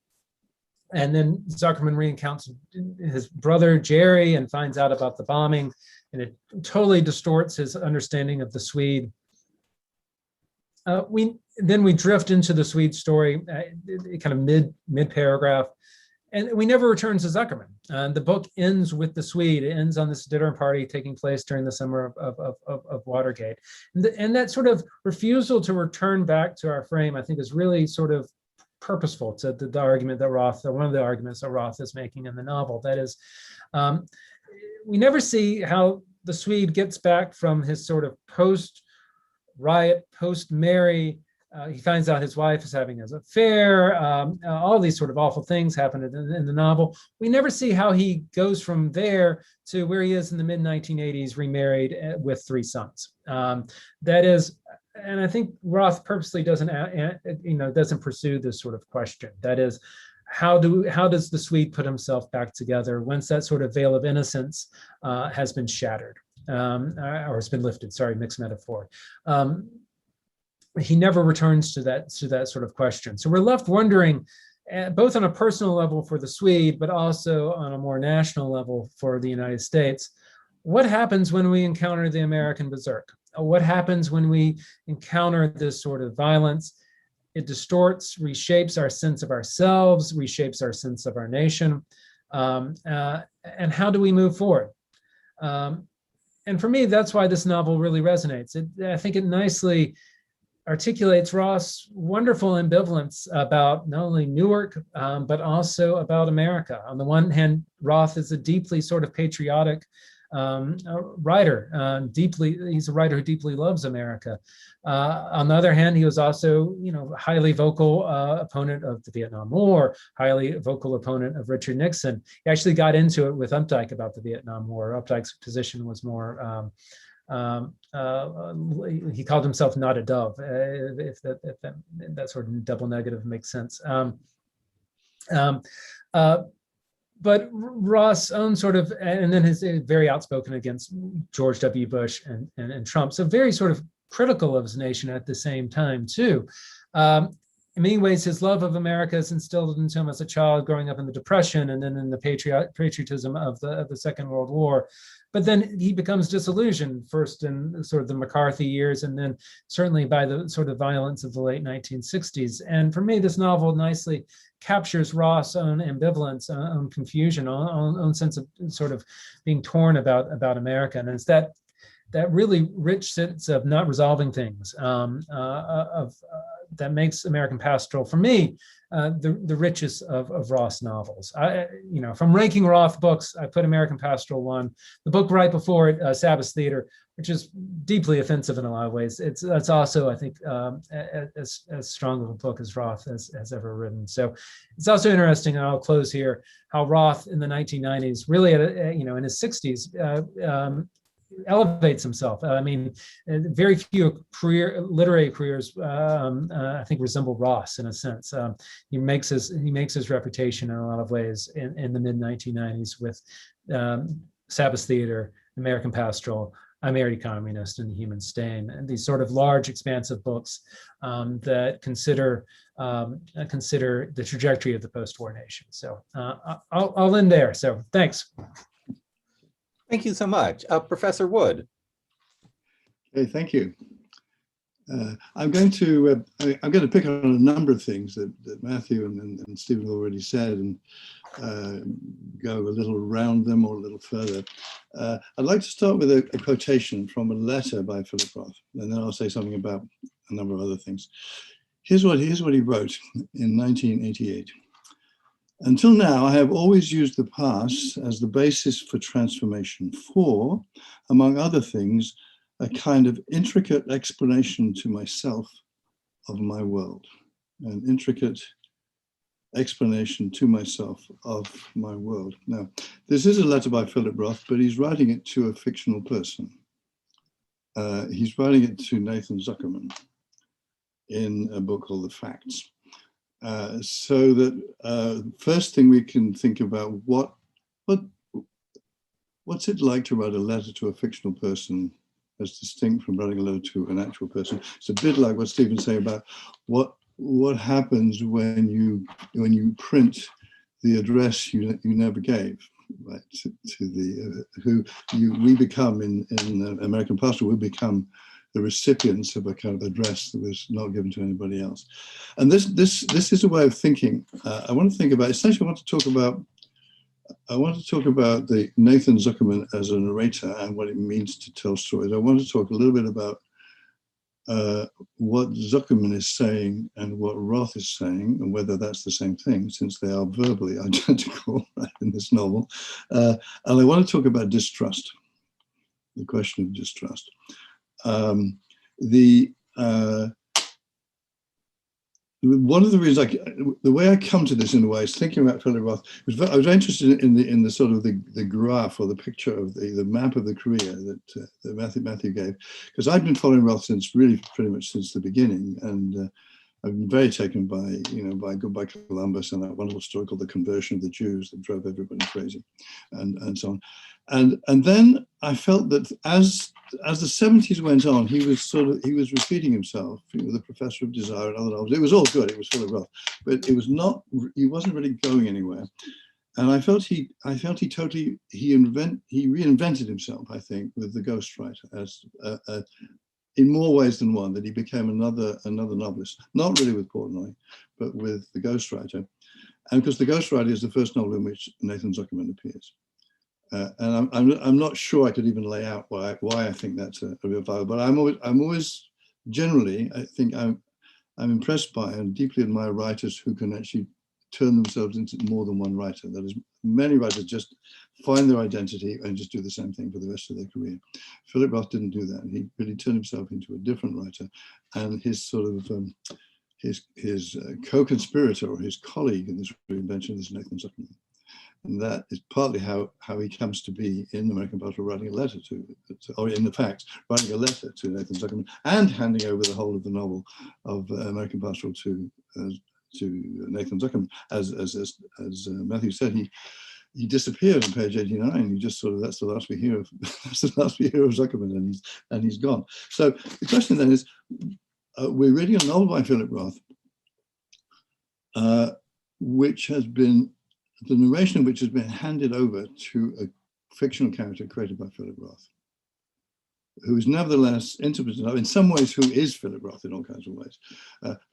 then Zuckerman recounts his brother, Jerry, and finds out about the bombing, and it totally distorts his understanding of the Swede. We drift into the Swede story, kind of mid paragraph, and we never return to Zuckerman. The book ends with the Swede. It ends on this dinner party taking place during the summer of Watergate, and that sort of refusal to return back to our frame, I think, is really sort of purposeful to the argument that Roth, or one of the arguments that Roth is making in the novel. That is, we never see how the Swede gets back from his sort of post-riot, post-Mary. He finds out his wife is having an affair. All these sort of awful things happen in the novel. We never see how he goes from there to where he is in the mid-1980s, remarried with 3 sons. That is, and I think Roth purposely doesn't pursue this sort of question. That is, how does the Swede put himself back together once that sort of veil of innocence has been shattered, or has been lifted? Sorry, mixed metaphor. He never returns to that sort of question. So we're left wondering, both on a personal level for the Swede, but also on a more national level for the United States, what happens when we encounter the American Berserk? What happens when we encounter this sort of violence? It distorts, reshapes our sense of ourselves, reshapes our sense of our nation. And how do we move forward? And for me, that's why this novel really resonates. I think it nicely articulates Roth's wonderful ambivalence about not only Newark, but also about America. On the one hand, Roth is a deeply sort of patriotic writer. He's a writer who deeply loves America. On the other hand, he was also, highly vocal opponent of the Vietnam War, highly vocal opponent of Richard Nixon. He actually got into it with Updike about the Vietnam War. Updike's position was more, he called himself not a dove, if that sort of double negative makes sense. But Roth's own sort of, and then his very outspoken against George W. Bush and Trump. So very sort of critical of his nation at the same time too. In many ways, his love of America is instilled into him as a child growing up in the Depression and then in the patriotism of the Second World War. But then he becomes disillusioned, first in sort of the McCarthy years, and then certainly by the sort of violence of the late 1960s. And for me, this novel nicely captures Roth's own ambivalence, own confusion, own sense of sort of being torn about America. And it's that really rich sense of not resolving things, of that makes American Pastoral, for me, the richest of Roth's novels. From ranking Roth books, I put American Pastoral one. The book right before it, Sabbath Theater, which is deeply offensive in a lot of ways. That's also, I think, as strong of a book as Roth has ever written. So it's also interesting, and I'll close here, how Roth in the 1990s, really in his 60s, elevates himself. Very few literary careers, I think, resemble Roth's in a sense. He makes his reputation in a lot of ways in the mid 1990s with Sabbath Theater, American Pastoral, I Married a Communist, and The Human Stain, and these sort of large, expansive books that consider the trajectory of the post-war nation. So I'll end there. So thanks. Thank you so much. Professor Wood. Okay, thank you. I'm going to pick on a number of things that Matthew and Stephen already said, and go a little around them or a little further. I'd like to start with a quotation from a letter by Philip Roth, and then I'll say something about a number of other things. Here's what he wrote in 1988. Until now, I have always used the past as the basis for transformation for, among other things, a kind of intricate explanation to myself of my world. An intricate explanation to myself of my world. Now, this is a letter by Philip Roth, but he's writing it to a fictional person. He's writing it to Nathan Zuckerman in a book called The Facts. So that first thing we can think about, what's it like to write a letter to a fictional person as distinct from writing a letter to an actual person? It's a bit like what Stephen's saying about what happens when you print the address you never gave, right? To the we become in American Pastoral, we become the recipients of a kind of address that was not given to anybody else. And this is a way of thinking. I want to think about, essentially I want to talk about the Nathan Zuckerman as a narrator and what it means to tell stories. I want to talk a little bit about what Zuckerman is saying and what Roth is saying, and whether that's the same thing, since they are verbally identical in this novel. And I want to talk about distrust, the question of distrust. One of the reasons, the way I come to this in a way is thinking about Philip Roth. I was very interested in the sort of the graph or the picture of the map of the career that Matthew gave, because I've been following Roth since pretty much since the beginning, and I've been very taken by Goodbye Columbus and that wonderful story called The Conversion of the Jews that drove everybody crazy, and so on. And then I felt that as the 70s went on, he was repeating himself. The Professor of Desire and other novels. It was all good. It was Philip Roth, but it was not. He wasn't really going anywhere. And I felt he reinvented himself. I think with The Ghostwriter as in more ways than one, that he became another novelist. Not really with Portnoy, but with The Ghostwriter, and because The Ghostwriter is the first novel in which Nathan Zuckerman appears. And I'm not sure I could even lay out why I think that's a real value, but I'm always generally, I think I'm impressed by and deeply admire writers who can actually turn themselves into more than one writer. That is, many writers just find their identity and just do the same thing for the rest of their career. Philip Roth didn't do that. He really turned himself into a different writer, and his sort of his co-conspirator or his colleague in this reinvention is Nathan Zuckerman. And that is partly how he comes to be in American Pastoral, writing a letter or in The Facts, writing a letter to Nathan Zuckerman and handing over the whole of the novel of American Pastoral to Nathan Zuckerman. As Matthew said, he disappeared on page 89. You just sort of, that's the last we hear of Zuckerman, and he's gone. So the question then is, we're reading a novel by Philip Roth, which has been, the narration of which has been handed over to a fictional character created by Philip Roth, who is nevertheless interpreted in some ways who is Philip Roth in all kinds of ways,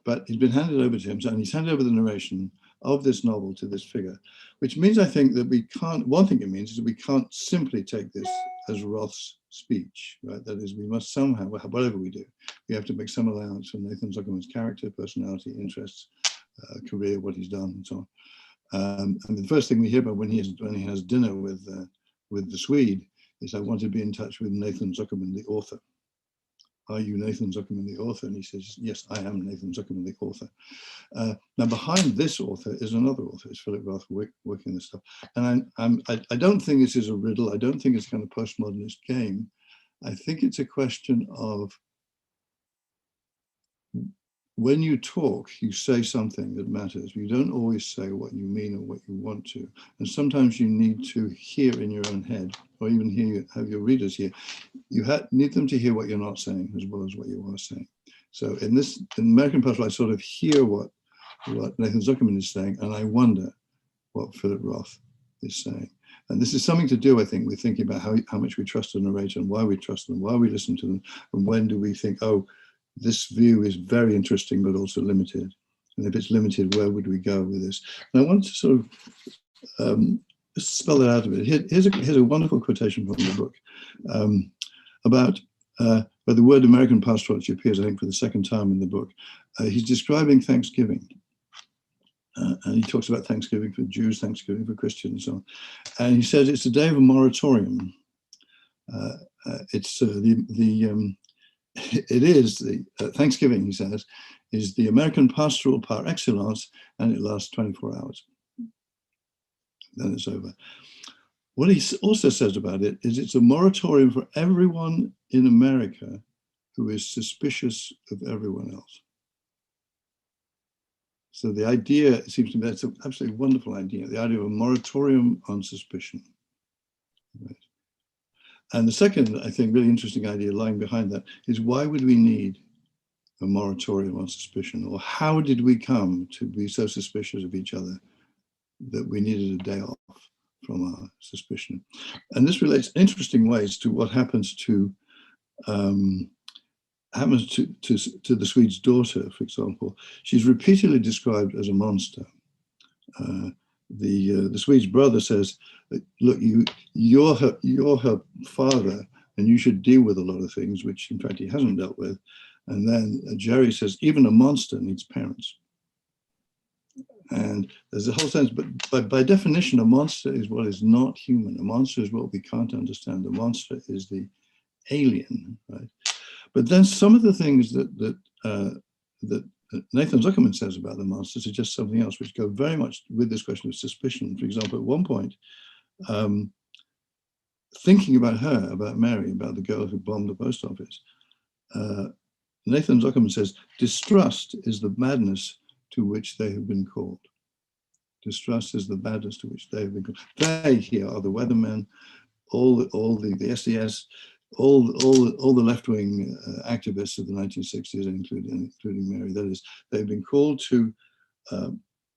but he's been handed over to him, and he's handed over the narration of this novel to this figure, which means, I think, that we can't, one thing it means is that we can't simply take this as Roth's speech, right? That is, we must somehow, whatever we do, we have to make some allowance for Nathan Zuckerman's character, personality, interests, career, what he's done, and so on. And the first thing we hear about when he has dinner with the Swede is, I want to be in touch with Nathan Zuckerman, the author. Are you Nathan Zuckerman, the author? And he says, yes, I am Nathan Zuckerman, the author. Now, behind this author is another author. It's Philip Roth working this stuff. And I don't think this is a riddle. I don't think it's kind of postmodernist game. I think it's a question of, when you talk, you say something that matters. You don't always say what you mean or what you want to. And sometimes you need to hear in your own head, or even have your readers hear. You need them to hear what you're not saying as well as what you are saying. So in American Pastoral, I sort of hear what Nathan Zuckerman is saying, and I wonder what Philip Roth is saying. And this is something to do, I think, with thinking about how much we trust a narrator and why we trust them, why we listen to them, and when do we think, oh, this view is very interesting, but also limited. And if it's limited, where would we go with this? And I want to sort of spell that out a bit. Here's a wonderful quotation from the book about where the word American Pastoral actually appears, I think, for the second time in the book. He's describing Thanksgiving. And he talks about Thanksgiving for Jews, Thanksgiving for Christians, and so on. And he says it's a day of a moratorium. It is the Thanksgiving, he says, is the American Pastoral par excellence, and it lasts 24 hours. Then it's over. What he also says about it is it's a moratorium for everyone in America who is suspicious of everyone else. So the idea, it seems to me, that's an absolutely wonderful idea, the idea of a moratorium on suspicion. Right. And the second, I think, really interesting idea lying behind that is, why would we need a moratorium on suspicion? Or how did we come to be so suspicious of each other that we needed a day off from our suspicion? And this relates in interesting ways to what happens to the Swede's daughter, for example. She's repeatedly described as a monster. The Swede's brother says, look, you're her father, and you should deal with a lot of things, which in fact he hasn't dealt with. And then Jerry says, even a monster needs parents. And there's a whole sense, but by definition, a monster is what is not human. A monster is what we can't understand. A monster is the alien, right? But then some of the things that Nathan Zuckerman says about the monster suggest something else, which go very much with this question of suspicion. For example, at one point, thinking about her, about Mary, about the girl who bombed the post office, Nathan Zuckerman says, distrust is the madness to which they have been called. Distrust is the madness to which they have been called. They here are the weathermen, all the SDS, all the left-wing activists of the 1960s, including Mary. That is, they've been called to.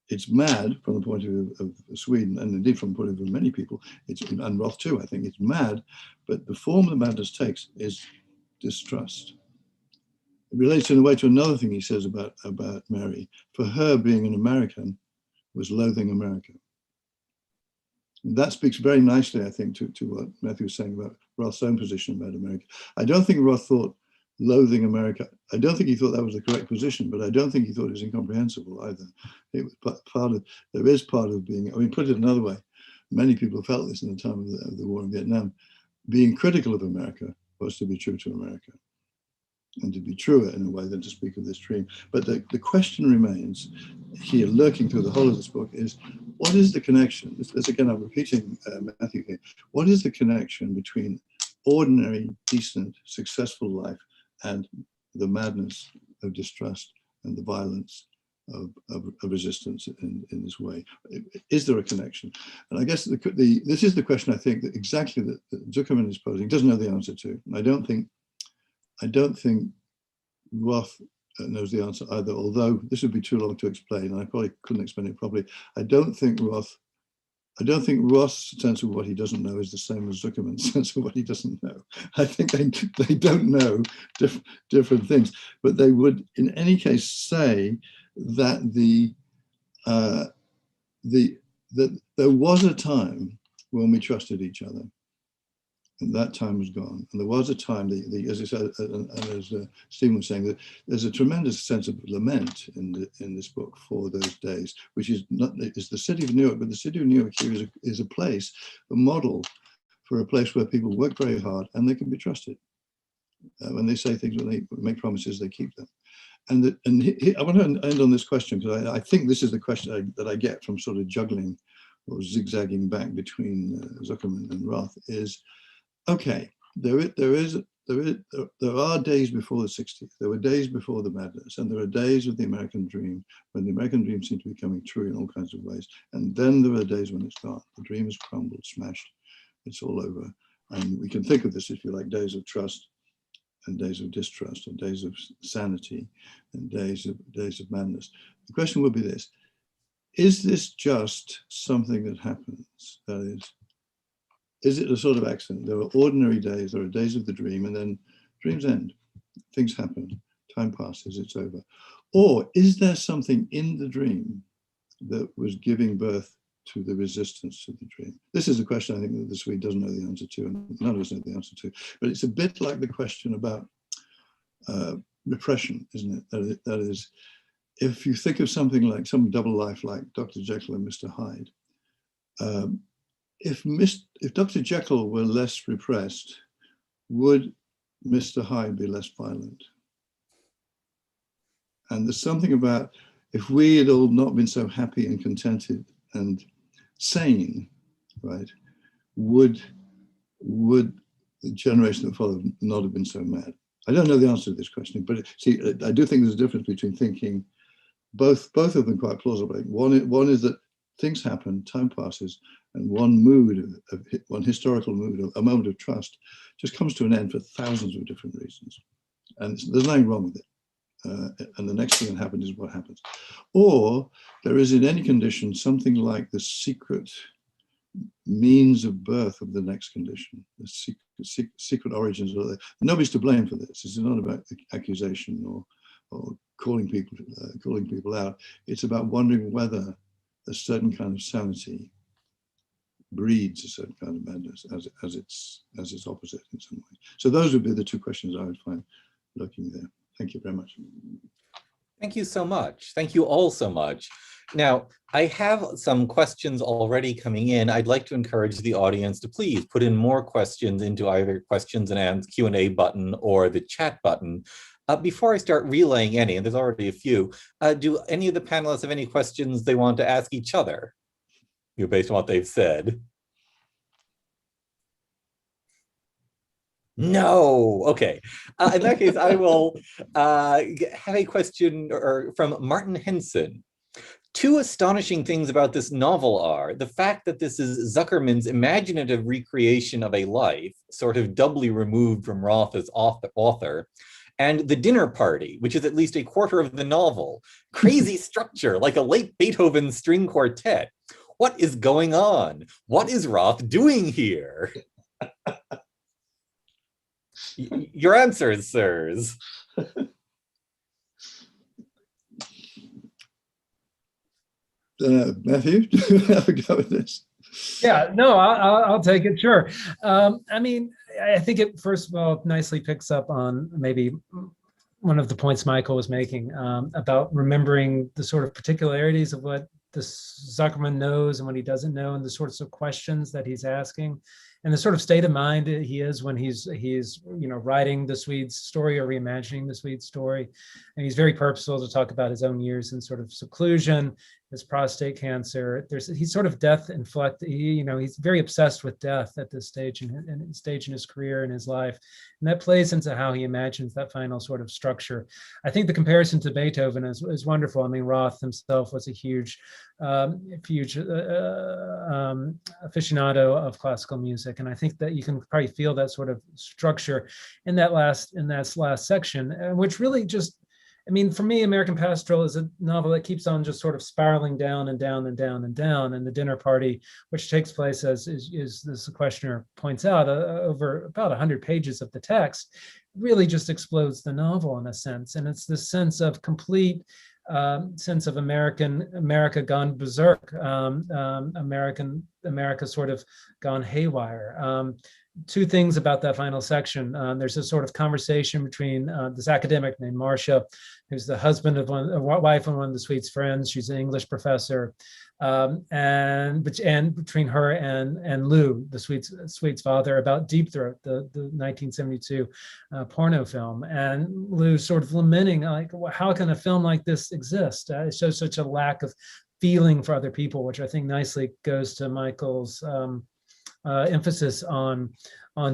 It's mad from the point of view of Sweden, and indeed from the point of view of many people. And Roth too, I think. It's mad, but the form the madness takes is distrust. It relates in a way to another thing he says about Mary. For her, being an American was loathing America. And that speaks very nicely, I think, to what Matthew was saying about Roth's own position about America. I don't think Roth thought loathing America. I don't think he thought that was the correct position, but I don't think he thought it was incomprehensible either. It was there is part of being, I mean, put it another way, many people felt this in the time of the war in Vietnam. Being critical of America was to be true to America, and to be truer in a way than to speak of this dream. But the question remains here, lurking through the whole of this book, is what is the connection? This again, I'm repeating Matthew here. What is the connection between ordinary, decent, successful life and the madness of distrust and the violence of resistance in this way? Is there a connection? And I guess this is the question, I think, that exactly that Zuckerman is posing, doesn't know the answer to. And I don't think Roth knows the answer either, although this would be too long to explain, and I probably couldn't explain it properly. I don't think Roth's sense of what he doesn't know is the same as Zuckerman's sense of what he doesn't know. I think they don't know different things, but they would in any case say that that there was a time when we trusted each other. And that time was gone. And there was a time, as I said, and as Stephen was saying, that there's a tremendous sense of lament in this book for those days, which is the city of Newark, but the city of Newark here is a place, a model for a place where people work very hard and they can be trusted. When they say things, when they make promises, they keep them. And I want to end on this question, because I think this is the question that I get from sort of juggling or zigzagging back between Zuckerman and Roth is, okay, there are days before the 60s, there were days before the madness, and there are days of the American dream when the American dream seemed to be coming true in all kinds of ways. And then there are days when it's gone. The dream is crumbled, smashed, it's all over. And we can think of this, if you like, days of trust and days of distrust, or days of sanity and days of madness. The question would be this: is this just something that happens? That is it a sort of accident? There are ordinary days, there are days of the dream, and then dreams end, things happen, time passes, it's over. Or is there something in the dream that was giving birth to the resistance to the dream? This is a question I think that the Swede doesn't know the answer to, and none of us know the answer to, but it's a bit like the question about repression, isn't it? That is, if you think of something like some double life like Dr. Jekyll and Mr. Hyde, if Dr. Jekyll were less repressed, would Mr. Hyde be less violent? And there's something about, if we had all not been so happy and contented and sane, right, would the generation that followed not have been so mad? I don't know the answer to this question, but see, I do think there's a difference between thinking, both of them quite plausible. One is that things happen, time passes, and one historical mood, a moment of trust, just comes to an end for thousands of different reasons. And there's nothing wrong with it. And the next thing that happens is what happens. Or there is, in any condition, something like the secret means of birth of the next condition, the secret origins. Nobody's to blame for this. This is not about accusation or calling people out. It's about wondering whether a certain kind of sanity breeds a certain kind of madness as its opposite in some way. So those would be the two questions I would find lurking there. Thank you very much. Thank you so much. Thank you all so much. Now, I have some questions already coming in. I'd like to encourage the audience to please put in more questions into either questions and answers Q&A button or the chat button. Before I start relaying any, and there's already a few, do any of the panelists have any questions they want to ask each other? Based on what they've said. No, okay. In that case, I will have a question from Martin Henson. Two astonishing things about this novel are the fact that this is Zuckerman's imaginative recreation of a life, sort of doubly removed from Roth as author, and the dinner party, which is at least a quarter of the novel. Crazy structure, like a late Beethoven string quartet. What is going on? What is Roth doing here? Your answers, sirs. Matthew, do you have a go at this? Yeah, no, I'll take it, sure. I mean, I think it, first of all, nicely picks up on maybe one of the points Michael was making about remembering the sort of particularities of what this Zuckerman knows and what he doesn't know, and the sorts of questions that he's asking, and the sort of state of mind he is when he's writing the Swede's story or reimagining the Swede's story. And he's very purposeful to talk about his own years in sort of seclusion, his prostate cancer. He's sort of death inflected. He's very obsessed with death at this stage in his career and his life, and that plays into how he imagines that final sort of structure. I think the comparison to Beethoven is wonderful. I mean, Roth himself was a huge aficionado of classical music, and I think that you can probably feel that sort of structure in that last section, which really just, I mean, for me, American Pastoral is a novel that keeps on just sort of spiraling down and down and down and down. And the dinner party, which takes place, as the questioner points out, over about 100 pages of the text, really just explodes the novel in a sense. And it's this sense of complete sense of America gone berserk, America sort of gone haywire. Two things about that final section. There's a sort of conversation between this academic named Marcia, who's the husband of wife of one of the Swede's friends. She's an English professor, and between her and Lou, the Swede's father, about Deep Throat, the 1972 porno film. And Lou sort of lamenting, like, how can a film like this exist? It shows such a lack of feeling for other people, which I think nicely goes to Michael's emphasis on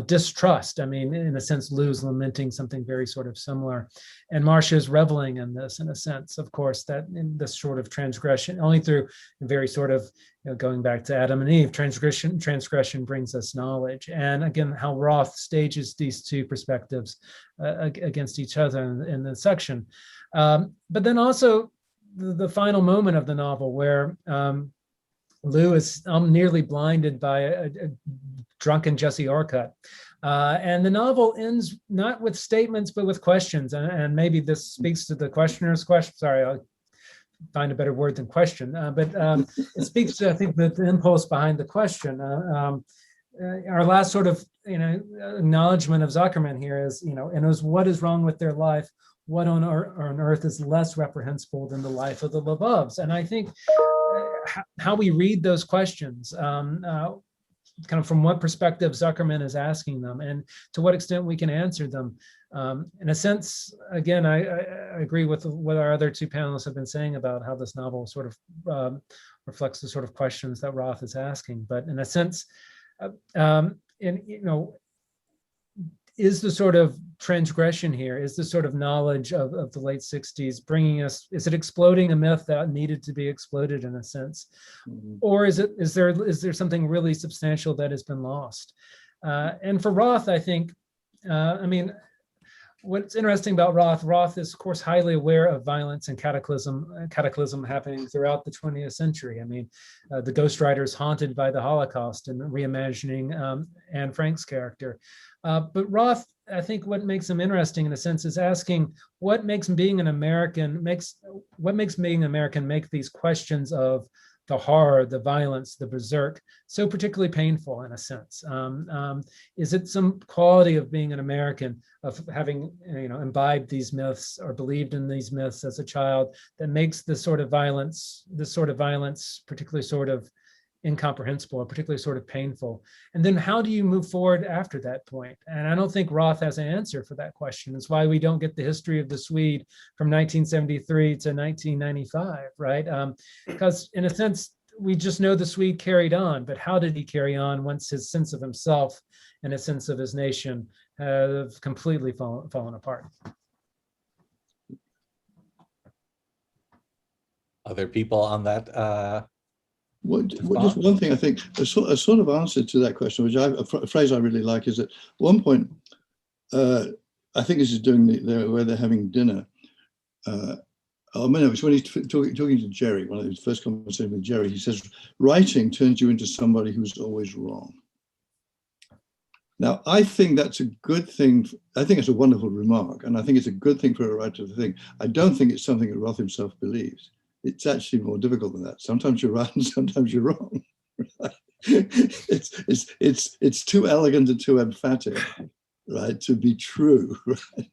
distrust. I mean, in a sense, Lou's lamenting something very sort of similar, and Marcia is reveling in this, in a sense, of course, that in this sort of transgression, only through very sort of, going back to Adam and Eve, transgression brings us knowledge. And again, how Roth stages these two perspectives against each other in the section. But then also the final moment of the novel where Lou is nearly blinded by a drunken Jesse Orcutt. And the novel ends not with statements, but with questions. And maybe this speaks to the questioner's question. Sorry, I'll find a better word than question. But it speaks to, I think, the impulse behind the question. Our last sort of, acknowledgement of Zuckerman here is, and it was, what is wrong with their life? What on earth is less reprehensible than the life of the Levovs? And I think how we read those questions, kind of from what perspective Zuckerman is asking them, and to what extent we can answer them. In a sense, again, I agree with what our other two panelists have been saying about how this novel sort of reflects the sort of questions that Roth is asking. But in a sense, is the sort of transgression here, is the sort of knowledge of the late 60s bringing us, is it exploding a myth that needed to be exploded in a sense? Mm-hmm. Or is there something really substantial that has been lost? And for Roth, I think, what's interesting about Roth is, of course, highly aware of violence and cataclysm happening throughout the 20th century. I mean, the ghostwriter is haunted by the Holocaust and reimagining Anne Frank's character. But Roth, I think what makes him interesting in a sense is asking what makes being an American make these questions of the horror, the violence, the berserk so particularly painful in a sense. Is it some quality of being an American, of having imbibed these myths or believed in these myths as a child, that makes this sort of violence particularly sort of incomprehensible or particularly sort of painful? And then how do you move forward after that point? And I don't think Roth has an answer for that question. It's why we don't get the history of the Swede from 1973 to 1995, right? Because in a sense, we just know the Swede carried on, but how did he carry on once his sense of himself and his sense of his nation have completely fallen apart? Other people on that? Just one thing, I think, a sort of answer to that question, which a phrase I really like, is at one point, I think this is where they're having dinner. It's when he's talking to Jerry, one of his first conversations with Jerry. He says, writing turns you into somebody who's always wrong. Now, I think that's a good thing. I think it's a wonderful remark, and I think it's a good thing for a writer to think. I don't think it's something that Roth himself believes. It's actually more difficult than that. Sometimes you're right and sometimes you're wrong. Right? It's too elegant and too emphatic, right, to be true. Right?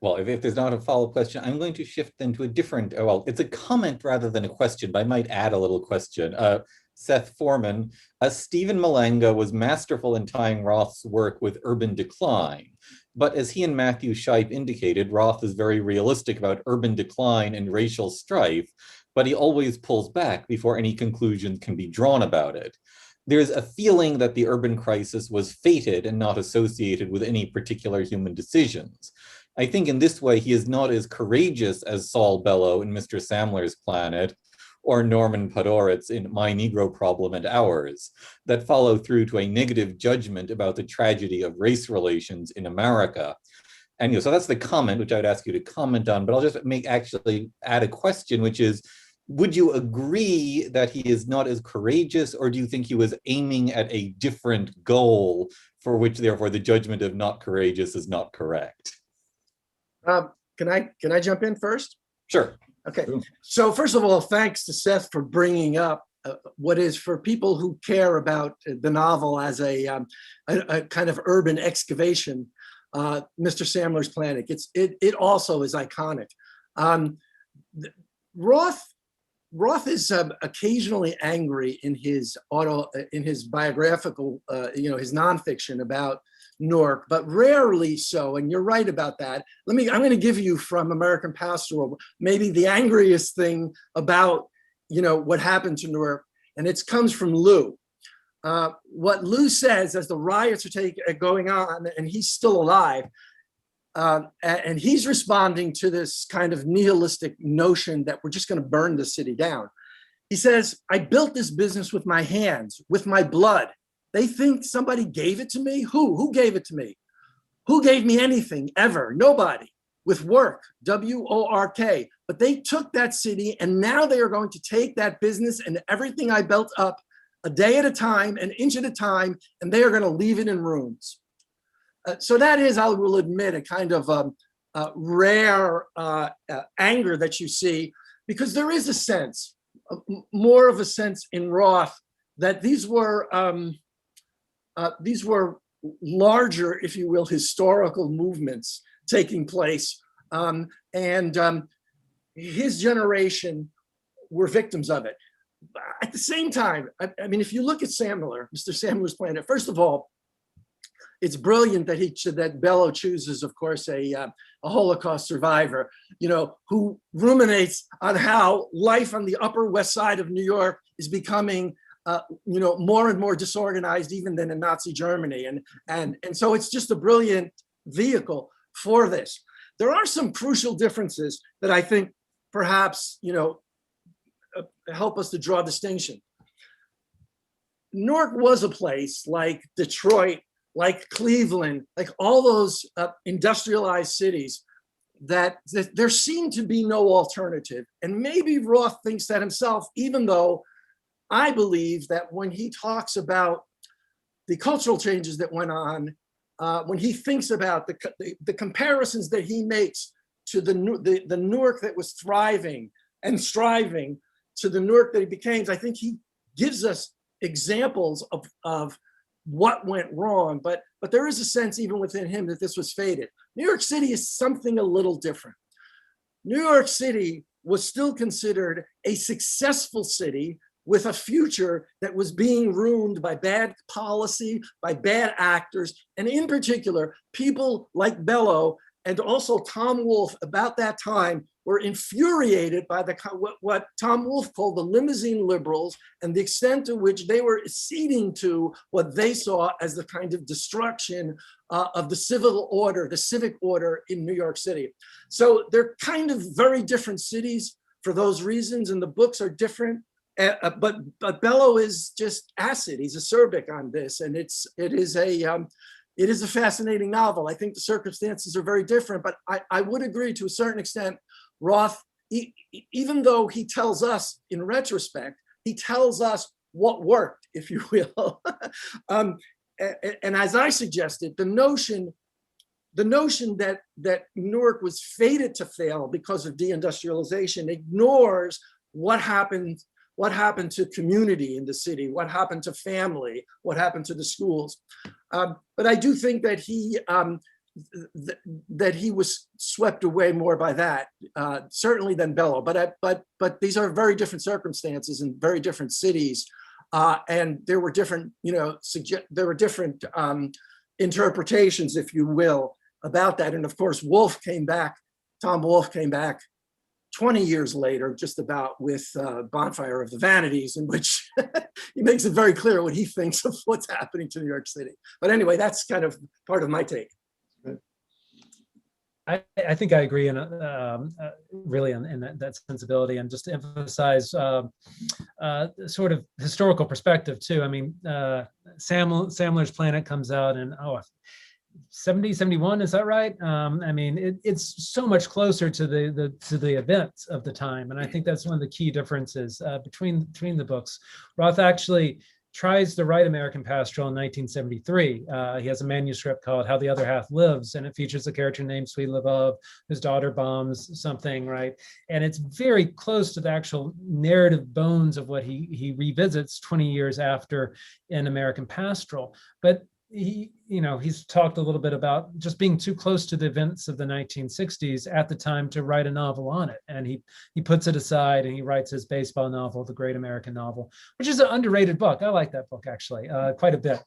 Well, if there's not a follow-up question, I'm going to shift then to a different, it's a comment rather than a question, but I might add a little question. Seth Foreman, Stephen Malanga was masterful in tying Roth's work with urban decline. But as he and Matthew Shipe indicated, Roth is very realistic about urban decline and racial strife, but he always pulls back before any conclusions can be drawn about it. There's a feeling that the urban crisis was fated and not associated with any particular human decisions. I think in this way, he is not as courageous as Saul Bellow in Mr. Samler's Planet, or Norman Podhoretz in My Negro Problem and Ours, that follow through to a negative judgment about the tragedy of race relations in America. And so that's the comment, which I would ask you to comment on, but I'll just actually add a question, which is, would you agree that he is not as courageous, or do you think he was aiming at a different goal for which, therefore, the judgment of not courageous is not correct? Can I jump in first? Sure. Okay. So first of all, thanks to Seth for bringing up what is, for people who care about the novel as a kind of urban excavation, Mr. Samler's Planet. It also is iconic. Roth is occasionally angry in his biographical, his nonfiction about Newark, but rarely so. And you're right about that. I'm going to give you from American Pastoral maybe the angriest thing about what happened to Newark, and it comes from Lou. What Lou says as the riots are going on, and he's still alive, and he's responding to this kind of nihilistic notion that we're just going to burn the city down. He says, "I built this business with my hands, with my blood. They think somebody gave it to me? Who gave it to me? Who gave me anything ever? Nobody. With work, W-O-R-K. But they took that city, and now they are going to take that business and everything I built up a day at a time, an inch at a time, and they are going to leave it in ruins." So that is, I will admit, a kind of rare anger that you see, because there is a sense, more of a sense in Roth, that these were larger, if you will, historical movements taking place, and his generation were victims of it. At the same time, I mean, if you look at Mr. Samler's Planet, first of all, it's brilliant that Bellow chooses, of course, a Holocaust survivor, who ruminates on how life on the Upper West Side of New York is becoming, more and more disorganized, even than in Nazi Germany, and so it's just a brilliant vehicle for this. There are some crucial differences that I think perhaps help us to draw distinction. Newark was a place like Detroit, like Cleveland, like all those industrialized cities, that there seemed to be no alternative. And maybe Roth thinks that himself, even though I believe that when he talks about the cultural changes that went on, when he thinks about the comparisons that he makes to the Newark that was thriving and striving to the Newark that he became, I think he gives us examples of what went wrong, but there is a sense even within him that this was fated. New York City is something a little different. New York City was still considered a successful city with a future that was being ruined by bad policy, by bad actors, and in particular, people like Bellow and also Tom Wolfe about that time were infuriated by what Tom Wolfe called the limousine liberals, and the extent to which they were acceding to what they saw as the kind of destruction of the civil order, the civic order in New York City. So they're kind of very different cities for those reasons, and the books are different. But Bellow is just acid. He's acerbic on this, and it is a fascinating novel. I think the circumstances are very different, but I would agree to a certain extent, Roth, even though he tells us in retrospect, he tells us what worked, if you will. And as I suggested, the notion that Newark was fated to fail because of deindustrialization ignores what happened to community in the city, what happened to family, what happened to the schools. But I do think that he was swept away more by that, certainly than Bellow. But these are very different circumstances in very different cities, and there were different, interpretations, if you will, about that. And of course, Tom Wolfe came back 20 years later, just about, with Bonfire of the Vanities, in which he makes it very clear what he thinks of what's happening to New York City. But anyway, that's kind of part of my take. I think I agree really in that sensibility, and just to emphasize sort of historical perspective too. I mean, Samler's Planet comes out in 70, 71, is that right? I mean, it's so much closer to the events of the time. And I think that's one of the key differences between the books. Roth actually tries to write American Pastoral in 1973. He has a manuscript called How the Other Half Lives, and it features a character named Swede Levov. His daughter bombs something, right? And it's very close to the actual narrative bones of what he revisits 20 years after in American Pastoral. But he's talked a little bit about just being too close to the events of the 1960s at the time to write a novel on it. And he puts it aside and he writes his baseball novel, The Great American Novel, which is an underrated book. I like that book, actually, quite a bit.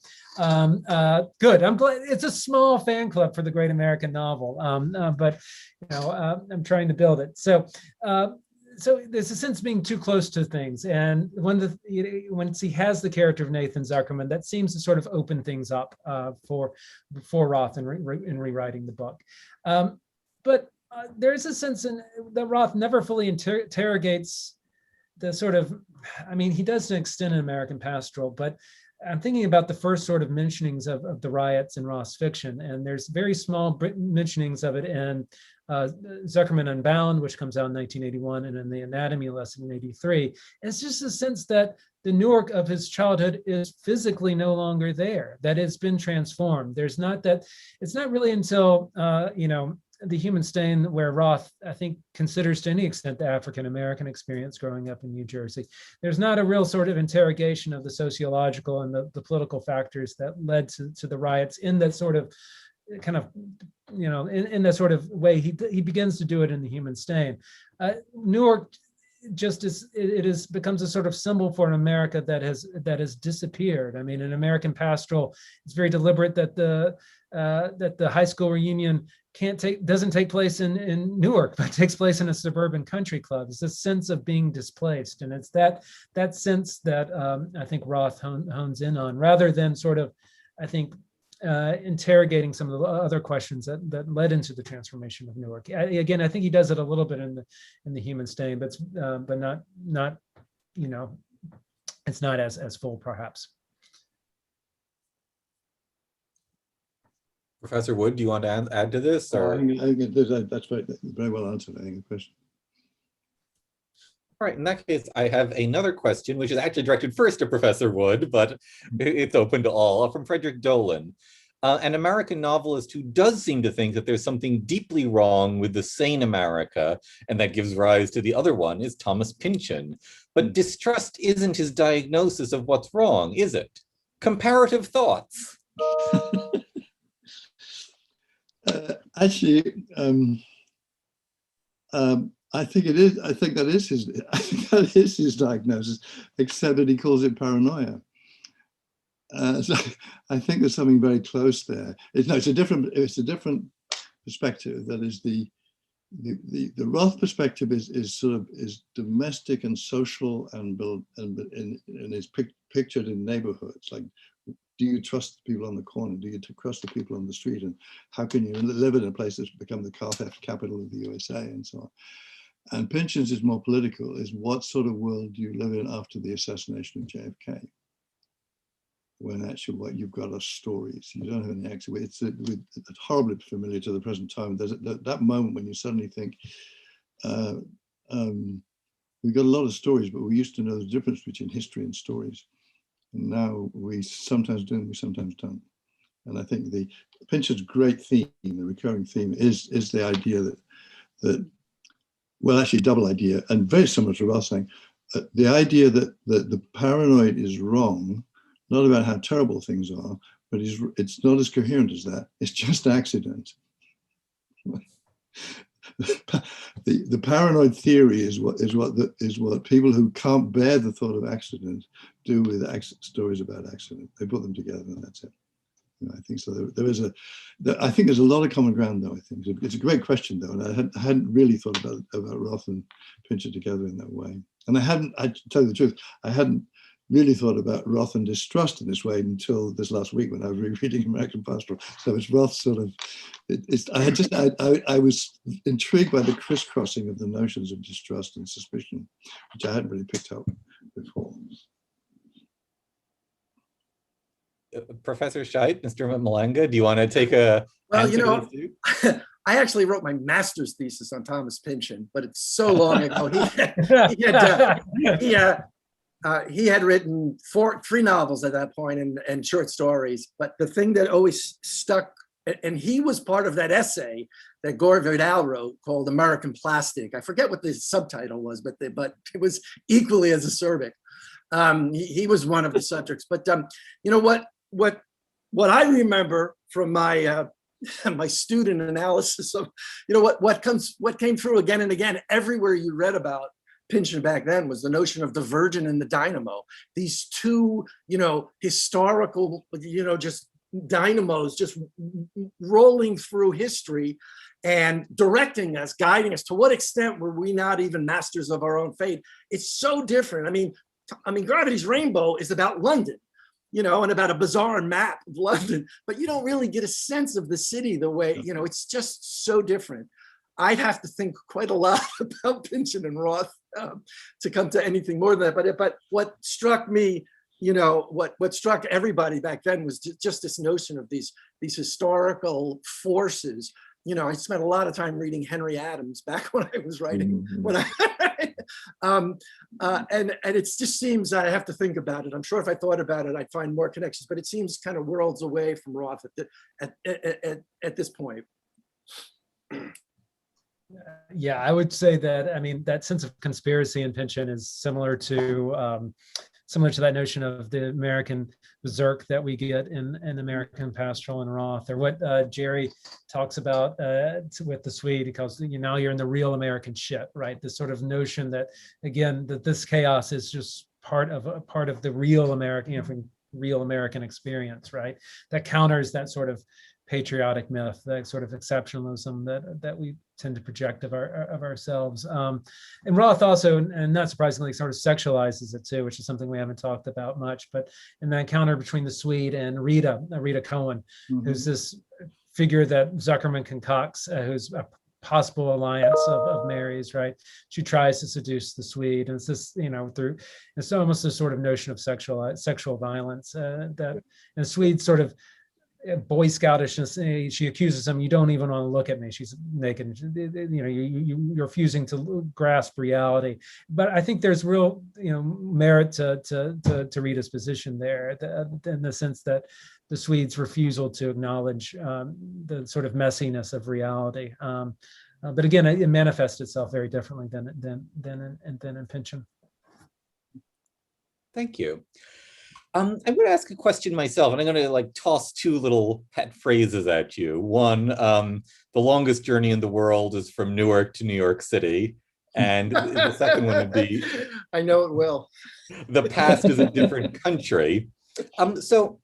Good. I'm glad it's a small fan club for The Great American Novel, but I'm trying to build it. So there's a sense of being too close to things. And once he has the character of Nathan Zuckerman, that seems to sort of open things up for Roth in rewriting the book. But there's a sense that Roth never fully interrogates the sort of, I mean, he does to an extent in American Pastoral, but I'm thinking about the first sort of mentionings of the riots in Roth's fiction, and there's very small mentionings of it in Zuckerman Unbound, which comes out in 1981, and in The Anatomy Lesson in 83. It's just a sense that the Newark of his childhood is physically no longer there, that it's been transformed. It's not really until, The Human Stain, where Roth, I think, considers to any extent the African-American experience growing up in New Jersey. There's not a real sort of interrogation of the sociological and the political factors that led to the riots in that sort of kind of, in that sort of way. He begins to do it in The Human Stain. Newark just becomes a sort of symbol for an America that has disappeared. I mean, in American Pastoral, it's very deliberate that the high school reunion doesn't take place in Newark, but takes place in a suburban country club. It's a sense of being displaced, and it's that sense that I think Roth hones in on, rather than sort of, I think, interrogating some of the other questions that led into the transformation of Newark. Again, I think he does it a little bit in the Human Stain, but not it's not as full, perhaps. Professor Wood, do you want to add to this? Or? I think that's very well answered, I think, the question. All right, in that case, I have another question, which is actually directed first to Professor Wood, but it's open to all, from Frederick Dolan. An American novelist who does seem to think that there's something deeply wrong with the sane America, and that gives rise to the other one, is Thomas Pynchon. But distrust isn't his diagnosis of what's wrong, is it? Comparative thoughts. Actually, I think it is. I think that is his diagnosis, except that he calls it paranoia. So I think there's something very close there. It's a different perspective. That is the Roth perspective is domestic and social and is pictured in neighborhoods. Like, do you trust the people on the corner? Do you trust the people on the street? And how can you live in a place that's become the car theft capital of the USA and so on? And Pynchon's is more political, is what sort of world do you live in after the assassination of JFK? When actually what you've got are stories. You don't have any actual, it's horribly familiar to the present time. There's that moment when you suddenly think, we've got a lot of stories, but we used to know the difference between history and stories. And now we sometimes do and we sometimes don't. And I think Pynchon's great theme, the recurring theme, is the idea that well, actually double idea, and very similar to Roth saying, the idea that the paranoid is wrong, not about how terrible things are, but it's not as coherent as that. It's just accident. The paranoid theory is what people who can't bear the thought of accident do with stories about accident. They put them together and that's it. I think so. I think there's a lot of common ground, though. I think it's a great question, though, and I hadn't really thought about Roth and Pynchon together in that way. And I to tell you the truth, I hadn't really thought about Roth and distrust in this way until this last week when I was rereading American Pastoral. So it's Roth sort of. I was intrigued by the crisscrossing of the notions of distrust and suspicion, which I hadn't really picked up before. Professor Shipe, Mr. Malanga, do you want to take a Well, answer to this too? I actually wrote my master's thesis on Thomas Pynchon, but it's so long ago. He had written three novels at that point and short stories. But the thing that always stuck, and he was part of that essay that Gore Vidal wrote called American Plastic. I forget what the subtitle was, but it was equally as acerbic. He was one of the subjects. But you know what I remember from my my student analysis of, you know, what came through again and again everywhere you read about Pynchon back then was the notion of the Virgin and the Dynamo. These two, you know, historical, you know, just dynamos just rolling through history and directing us, guiding us. To what extent were we not even masters of our own fate? It's so different. I mean, Gravity's Rainbow is about London, you know, and about a bizarre map of London, but you don't really get a sense of the city the way, you know, it's just so different. I'd have to think quite a lot about Pynchon and Roth to come to anything more than that. But what struck me, you know, what struck everybody back then was just this notion of these historical forces. You know, I spent a lot of time reading Henry Adams back when I was writing, and it just seems, I have to think about it. I'm sure if I thought about it, I'd find more connections, but it seems kind of worlds away from Roth at this point. Yeah, I would say that, I mean, that sense of conspiracy in Pynchon is similar to that notion of the American Berserk that we get in American Pastoral and Roth, or what Jerry talks about with the Swede. He calls, you know, you're in the real American shit, right? This sort of notion that, again, that this chaos is just part of the real American, you know, real American experience, right? That counters that sort of patriotic myth, that sort of exceptionalism that we tend to project of ourselves. And Roth also, and not surprisingly, sort of sexualizes it too, which is something we haven't talked about much. But in that encounter between the Swede and Rita Cohen, who's this figure that Zuckerman concocts, who's a possible alliance of Mary's, right? She tries to seduce the Swede, and it's this, you know, it's almost a sort of notion of sexual violence that, and Swede sort of Boy Scoutishness. She accuses him, you don't even want to look at me. She's naked. You know, you're refusing to grasp reality. But I think there's real, you know, merit to Rita's position there, in the sense that the Swede's refusal to acknowledge the sort of messiness of reality. But again, it manifests itself very differently than in Pynchon. Thank you. I'm going to ask a question myself, and I'm going to like toss two little pet phrases at you. One, the longest journey in the world is from Newark to New York City. And the second one would be, I know it will. The past is a different country. So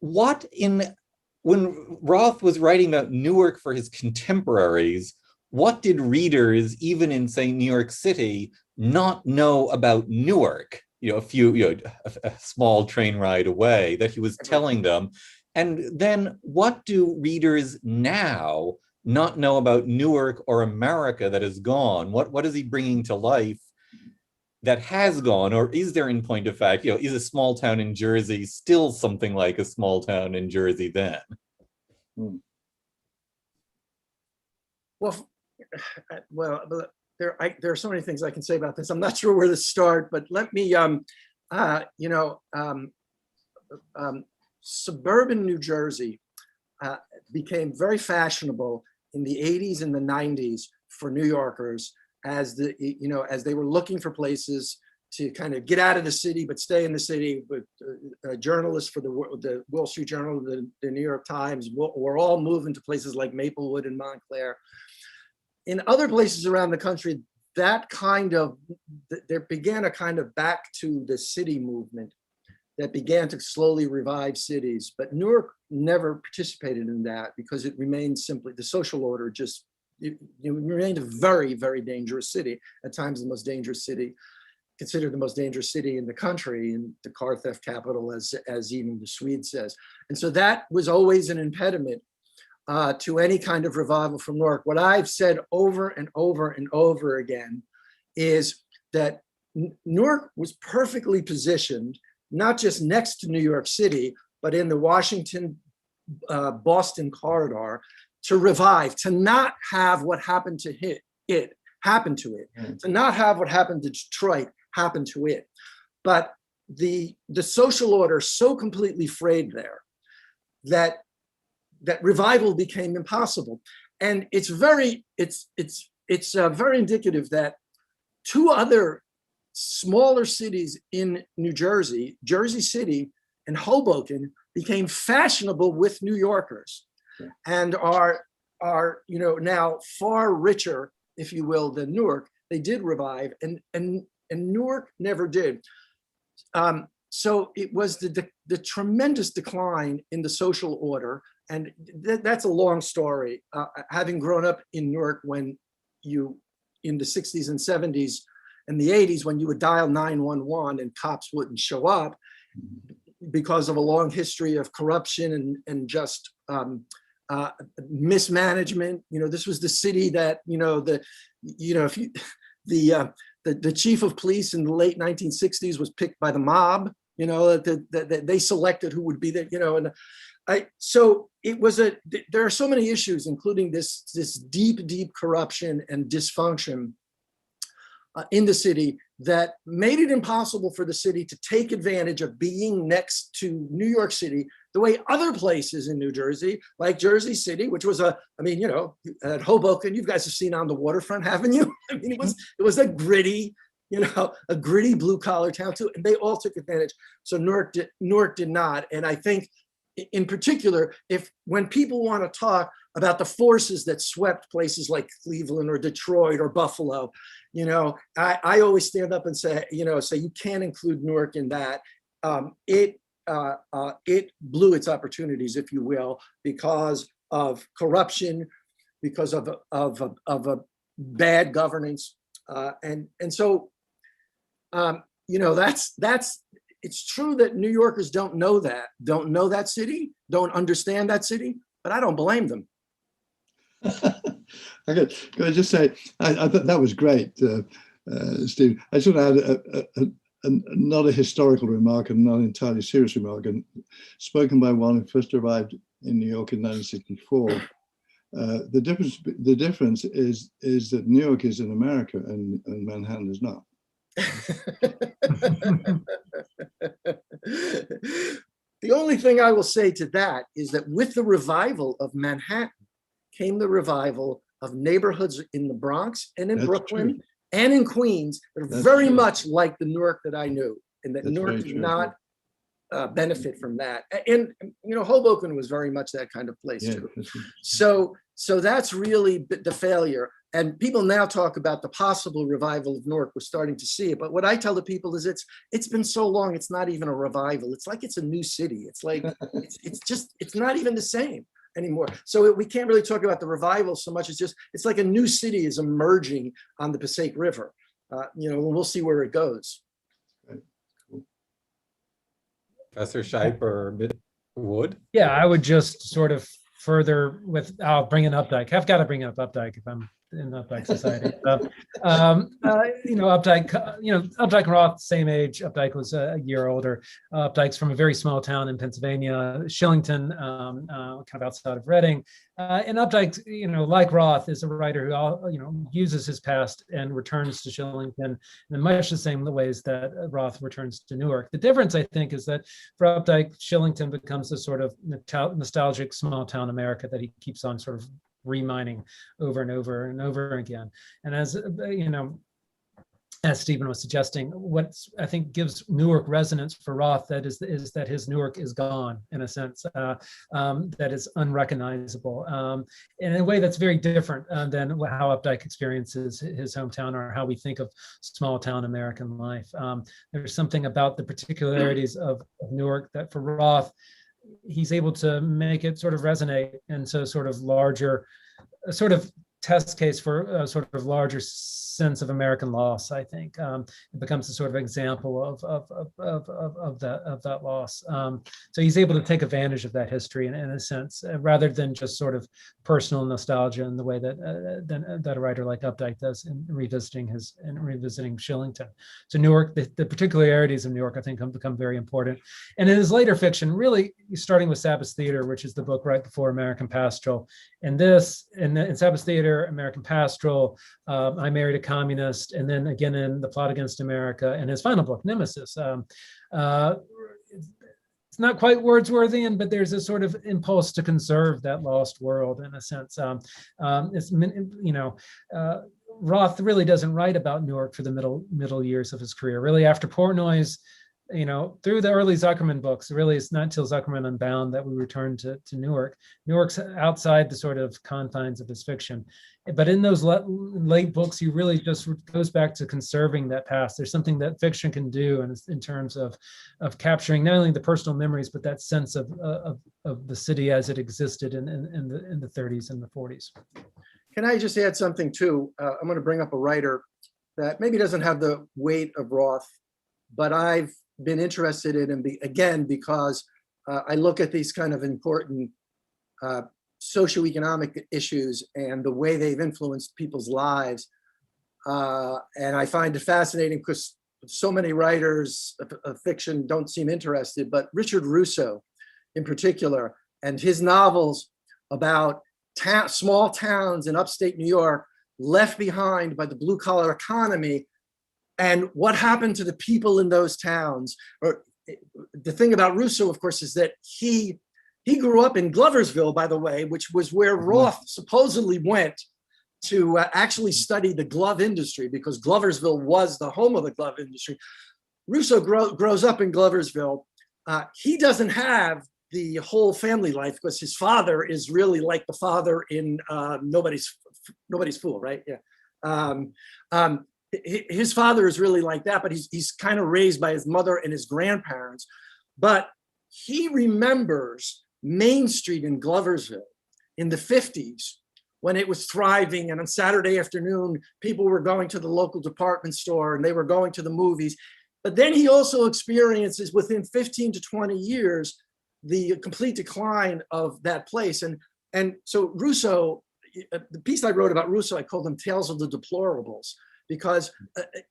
when Roth was writing about Newark for his contemporaries, what did readers, even in, say, New York City, not know about Newark? You know, a small train ride away that he was telling them. And then what do readers now not know about Newark or America that is gone? What is he bringing to life that has gone? Or is there, in point of fact, you know, is a small town in Jersey still something like a small town in Jersey then? Well, there are so many things I can say about this. I'm not sure where to start, but let me, suburban New Jersey became very fashionable in the 80s and the 90s for New Yorkers as they were looking for places to kind of get out of the city but stay in the city. But journalists for the Wall Street Journal, the New York Times, were all moving to places like Maplewood and Montclair. In other places around the country, there began a kind of back to the city movement that began to slowly revive cities. But Newark never participated in that because it remained simply, the social order it remained a very, very dangerous city, at times the most dangerous city, considered the most dangerous city in the country, and the car theft capital, as even the Swede says. And so that was always an impediment to any kind of revival from Newark. What I've said over and over and over again is that Newark was perfectly positioned not just next to New York City, but in the Washington, Boston corridor, to revive, to not have what happened to it happen to it, to not have what happened to Detroit happen to it. But the social order so completely frayed there that revival became impossible. And it's very indicative that two other smaller cities in New Jersey, Jersey City and Hoboken, became fashionable with New Yorkers, and are now far richer, if you will, than Newark. They did revive, and Newark never did. So it was the tremendous decline in the social order, and that's a long story. Having grown up in Newark when in the 60s and 70s and the 80s, when you would dial 911 and cops wouldn't show up because of a long history of corruption and just mismanagement. This was the city that, the chief of police in the late 1960s was picked by the mob, they selected who would be there, so it was there are so many issues, including this deep corruption and dysfunction in the city that made it impossible for the city to take advantage of being next to New York City the way other places in New Jersey, like Jersey City, which was at Hoboken, you guys have seen on the waterfront, haven't you? It was a gritty, a gritty blue collar town too, and they all took advantage. So Newark did not. And I think in particular, when people want to talk about the forces that swept places like Cleveland or Detroit or Buffalo, I always stand up and say you can't include Newark in that. It blew its opportunities, if you will, because of corruption, because of a bad governance, and so that's. It's true that New Yorkers don't know that city, don't understand that city, but I don't blame them. Okay, can I just say, I thought that was great, Steve. I should add not a historical remark and not an entirely serious remark, and spoken by one who first arrived in New York in 1964. The difference is that New York is in America and Manhattan is not. The only thing I will say to that is that with the revival of Manhattan came the revival of neighborhoods in the Bronx and in That's Brooklyn true. and in Queens that are That's very true. much like the Newark that I knew, and that That's Newark very did true. not benefit from that. And Hoboken was very much that kind of place too. So that's really the failure. And people now talk about the possible revival of Newark. We're starting to see it. But what I tell the people is it's been so long, it's not even a revival. It's like it's a new city. It's like, it's not even the same anymore. So we can't really talk about the revival so much. It's like a new city is emerging on the Passaic River. We'll see where it goes. Right. Cool. Professor Shipe or Wood? Yeah, I would just sort of further I'll bring in Updike. I've got to bring up Updike if I'm in Updike Society. Updike, Updike and Roth, same age. Updike was a year older. Updike's from a very small town in Pennsylvania, Shillington, kind of outside of Reading. And Updike, like Roth, is a writer who, uses his past and returns to Shillington in much the same ways that Roth returns to Newark. The difference, I think, is that for Updike, Shillington becomes a sort of nostalgic small town America that he keeps on sort of remining over and over and over again. And as Stephen was suggesting, what I think gives Newark resonance for Roth is that his Newark is gone, in a sense, that is unrecognizable, in a way that's very different than how Updike experiences his hometown or how we think of small town American life. There's something about the particularities of Newark that for Roth, he's able to make it sort of resonate, and so sort of larger, sort of test case for a sort of larger sense of American loss. I think it becomes a sort of example of that loss. So he's able to take advantage of that history in a sense, rather than just sort of personal nostalgia in the way that a writer like Updike does in revisiting Shillington. So Newark, the particularities of Newark, I think, have become very important. And in his later fiction, really starting with Sabbath Theater, which is the book right before American Pastoral, and in Sabbath Theater, American Pastoral, I Married a Communist, and then again in The Plot Against America, and his final book, Nemesis. It's not quite Wordsworthian, but there's a sort of impulse to conserve that lost world in a sense. Roth really doesn't write about Newark for the middle years of his career. Really, after Portnoy's, through the early Zuckerman books, really it's not until Zuckerman Unbound that we return to Newark. Newark's outside the sort of confines of his fiction. But in those late books, he really just goes back to conserving that past. There's something that fiction can do in terms of capturing not only the personal memories, but that sense of the city as it existed in the 30s and the 40s. Can I just add something too? I'm going to bring up a writer that maybe doesn't have the weight of Roth, but I've been interested in him again because I look at these kind of important socioeconomic issues and the way they've influenced people's lives. And I find it fascinating because so many writers of fiction don't seem interested, but Richard Russo in particular, and his novels about small towns in upstate New York left behind by the blue collar economy, and what happened to the people in those towns. Or the thing about Russo, of course, is that he grew up in Gloversville, by the way, which was where Roth supposedly went to actually study the glove industry, because Gloversville was the home of the glove industry. Russo grows up in Gloversville. He doesn't have the whole family life because his father is really like the father in Nobody's Fool, right? Yeah. His father is really like that, but he's kind of raised by his mother and his grandparents. But he remembers Main Street in Gloversville in the 50s when it was thriving, and on Saturday afternoon, people were going to the local department store and they were going to the movies. But then he also experiences within 15 to 20 years, the complete decline of that place. And so Russo, the piece I wrote about Russo, I called them Tales of the Deplorables, because,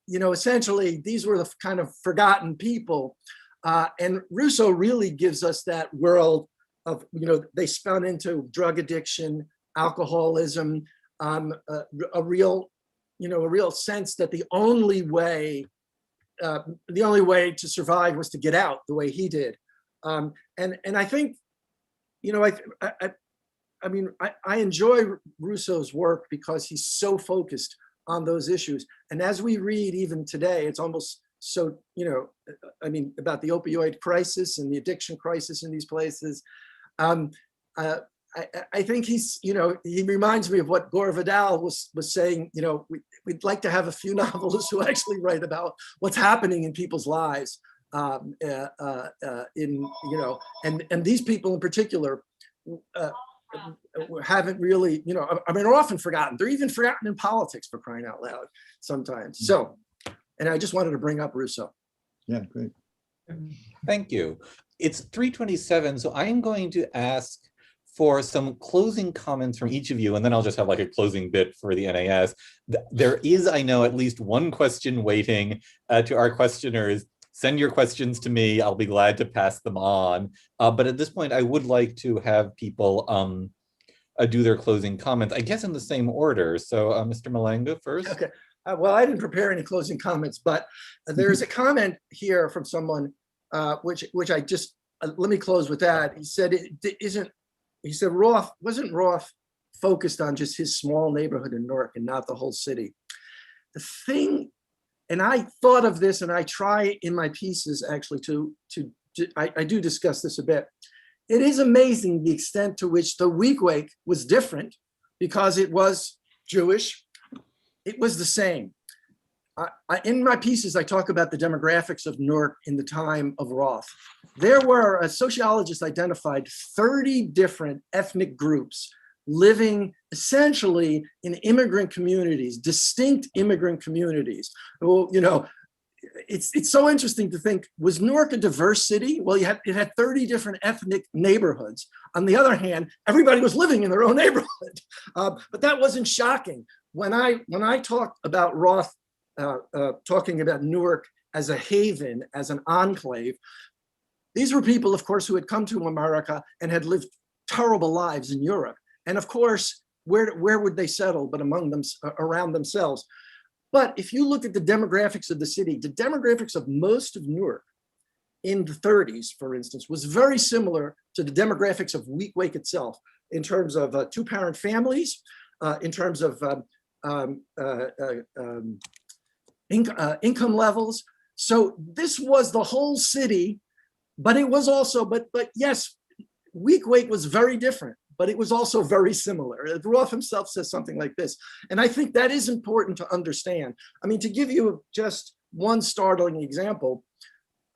essentially these were the kind of forgotten people. And Russo really gives us that world of, they spun into drug addiction, alcoholism, a real sense that the only way to survive was to get out the way he did. And I think, I enjoy Russo's work because he's so focused on those issues. And as we read even today, it's almost so, about the opioid crisis and the addiction crisis in these places. I think he reminds me of what Gore Vidal was saying. We'd like to have a few novelists who actually write about what's happening in people's lives. And these people in particular haven't really, are often forgotten. They're even forgotten in politics, for crying out loud sometimes. So, and I just wanted to bring up Russo. Yeah, great. Thank you. It's 3:27, so I'm going to ask for some closing comments from each of you, and then I'll just have like a closing bit for the NAS. There is, I know, at least one question waiting. To our questioners, send your questions to me. I'll be glad to pass them on. But at this point, I would like to have people do their closing comments, I guess in the same order. So Mr. Malanga first. Okay. Well, I didn't prepare any closing comments, but there's a comment here from someone, which I just, let me close with that. He said, wasn't Roth focused on just his small neighborhood in Newark and not the whole city? The thing, and I thought of this, and I try in my pieces actually I do discuss this a bit. It is amazing the extent to which the Weequahic was different because it was Jewish. It was the same. In my pieces, I talk about the demographics of Newark in the time of Roth. There were, a sociologist identified 30 different ethnic groups living essentially in immigrant communities, distinct immigrant communities. Well, you know, it's so interesting to think, was Newark a diverse city? Well, it had 30 different ethnic neighborhoods. On the other hand, everybody was living in their own neighborhood. But that wasn't shocking. When I talk about Roth talking about Newark as a haven, as an enclave, these were people, of course, who had come to America and had lived terrible lives in Europe. And of course, where would they settle but among them, around themselves? But if you look at the demographics of the city, the demographics of most of Newark in the 30s, for instance, was very similar to the demographics of Weequahic itself in terms of two-parent families, in terms of income levels. So this was the whole city, but it was also, but yes, Weequahic was very different, but it was also very similar. Roth himself says something like this, and I think that is important to understand. I mean, to give you just one startling example,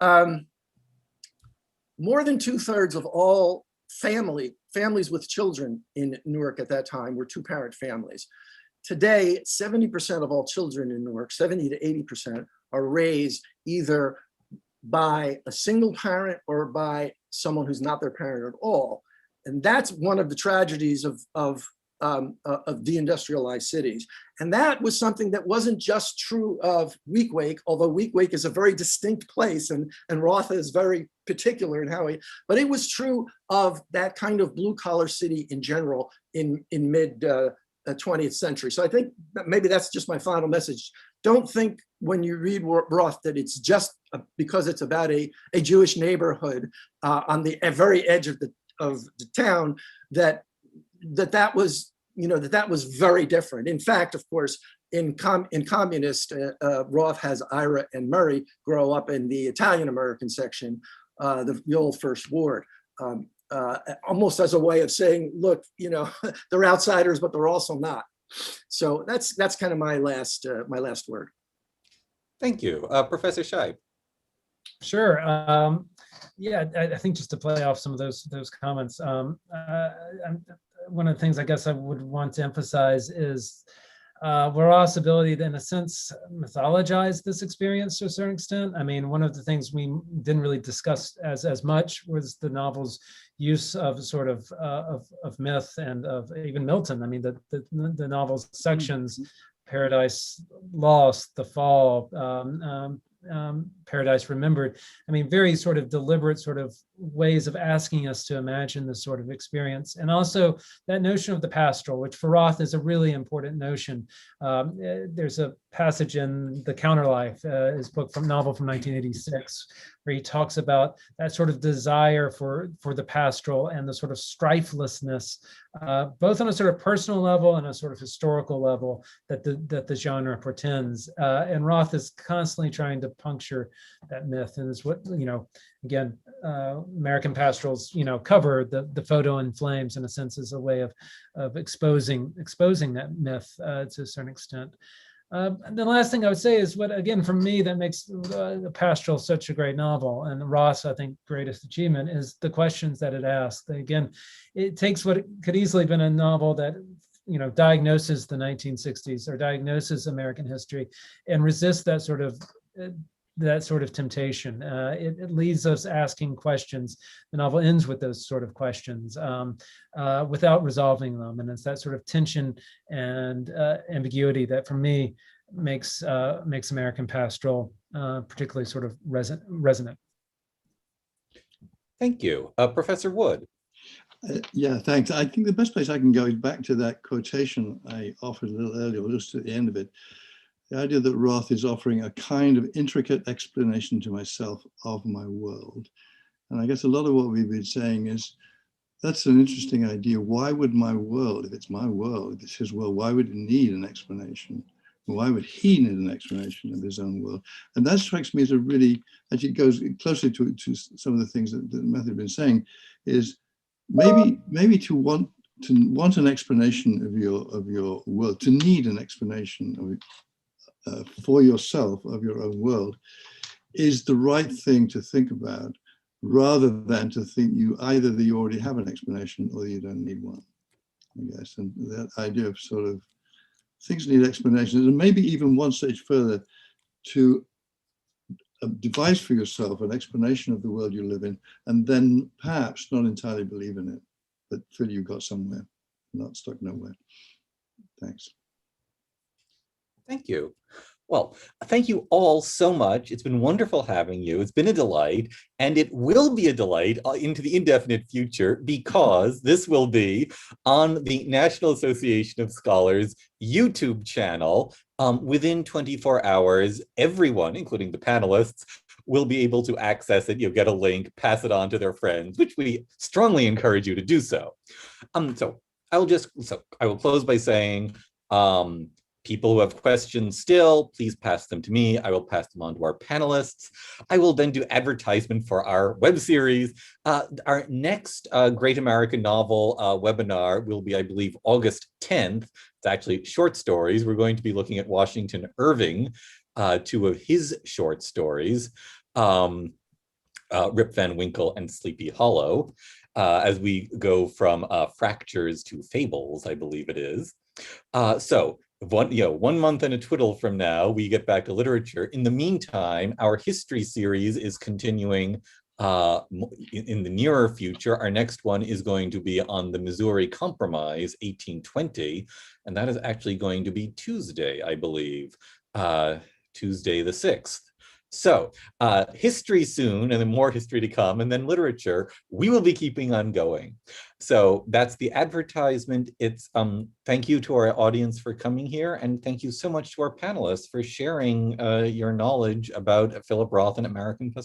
more than 2/3 of all families with children in Newark at that time were two-parent families. Today, 70% of all children in Newark, 70 to 80%, are raised either by a single parent or by someone who's not their parent at all. And that's one of the tragedies of deindustrialized cities. And that was something that wasn't just true of Weequahic, although Weequahic is a very distinct place, and Roth is very particular in how but it was true of that kind of blue collar city in general in mid 20th century. So I think that maybe that's just my final message. Don't think when you read Roth that it's just because it's about a Jewish neighborhood on the very edge of the town that was, you know, that was very different. In fact, of course, in communist, Roth has Ira and Murray grow up in the Italian American section, the old First Ward. Almost as a way of saying, look, you know, they're outsiders, but they're also not. So that's kind of my last word. Thank you. Professor Shipe. Sure. Yeah, I think just to play off some of those comments, one of the things I guess I would want to emphasize is Roth's ability to, in a sense, mythologize this experience to a certain extent. I mean, one of the things we didn't really discuss as much was the novel's use of sort of myth and of even Milton. I mean, the novel's sections, Paradise Lost, The Fall, Paradise Remembered. I mean, very sort of deliberate sort of ways of asking us to imagine this sort of experience. And also that notion of the pastoral, which for Roth is a really important notion. There's a passage in The Counterlife, his novel from 1986, where he talks about that sort of desire for the pastoral and the sort of strifelessness, both on a sort of personal level and a sort of historical level that the genre portends. And Roth is constantly trying to puncture that myth, and is what, you know, again, American Pastoral's, you know, cover, the photo in flames, in a sense, is a way of exposing that myth to a certain extent. The last thing I would say is what, again, for me, that makes the Pastoral such a great novel, and Roth's, I think, greatest achievement is the questions that it asks. Again, it takes what could easily have been a novel that, you know, diagnoses the 1960s or diagnoses American history and resists that sort of temptation. It leaves us asking questions. The novel ends with those sort of questions without resolving them. And it's that sort of tension and ambiguity that, for me, makes American Pastoral particularly sort of resonant. Thank you. Professor Wood. Yeah, thanks. I think the best place I can go is back to that quotation I offered a little earlier, or just at the end of it. The idea that Roth is offering a kind of intricate explanation to myself of my world. And I guess a lot of what we've been saying is, that's an interesting idea. Why would my world, if it's my world, if it's his world, why would it need an explanation? Why would he need an explanation of his own world? And that strikes me as a really, actually it goes closely to some of the things that Matthew has been saying, is maybe to want an explanation of your world, to need an explanation of it, for yourself of your own world, is the right thing to think about, rather than to think either that you already have an explanation or you don't need one. I guess, and that idea of sort of things need explanations, and maybe even one stage further to devise for yourself an explanation of the world you live in, and then perhaps not entirely believe in it, but feel you got somewhere, not stuck nowhere. Thanks. Thank you. Well, thank you all so much. It's been wonderful having you. It's been a delight, and it will be a delight into the indefinite future, because this will be on the National Association of Scholars YouTube channel. Within 24 hours, everyone, including the panelists, will be able to access it. You'll get a link, pass it on to their friends, which we strongly encourage you to do so. So I will close by saying, people who have questions still, please pass them to me. I will pass them on to our panelists. I will then do advertisement for our web series. Our next Great American Novel webinar will be, I believe, August 10th. It's actually short stories. We're going to be looking at Washington Irving, two of his short stories, Rip Van Winkle and Sleepy Hollow, as we go from fractures to fables, I believe it is. So 1 month and a twiddle from now, we get back to literature. In the meantime, our history series is continuing in the nearer future. Our next one is going to be on the Missouri Compromise, 1820, and that is actually going to be Tuesday, I believe, Tuesday the 6th. So history soon, and then more history to come, and then literature. We will be keeping on going. So that's the advertisement. It's thank you to our audience for coming here, and thank you so much to our panelists for sharing your knowledge about Philip Roth and American Pastoral.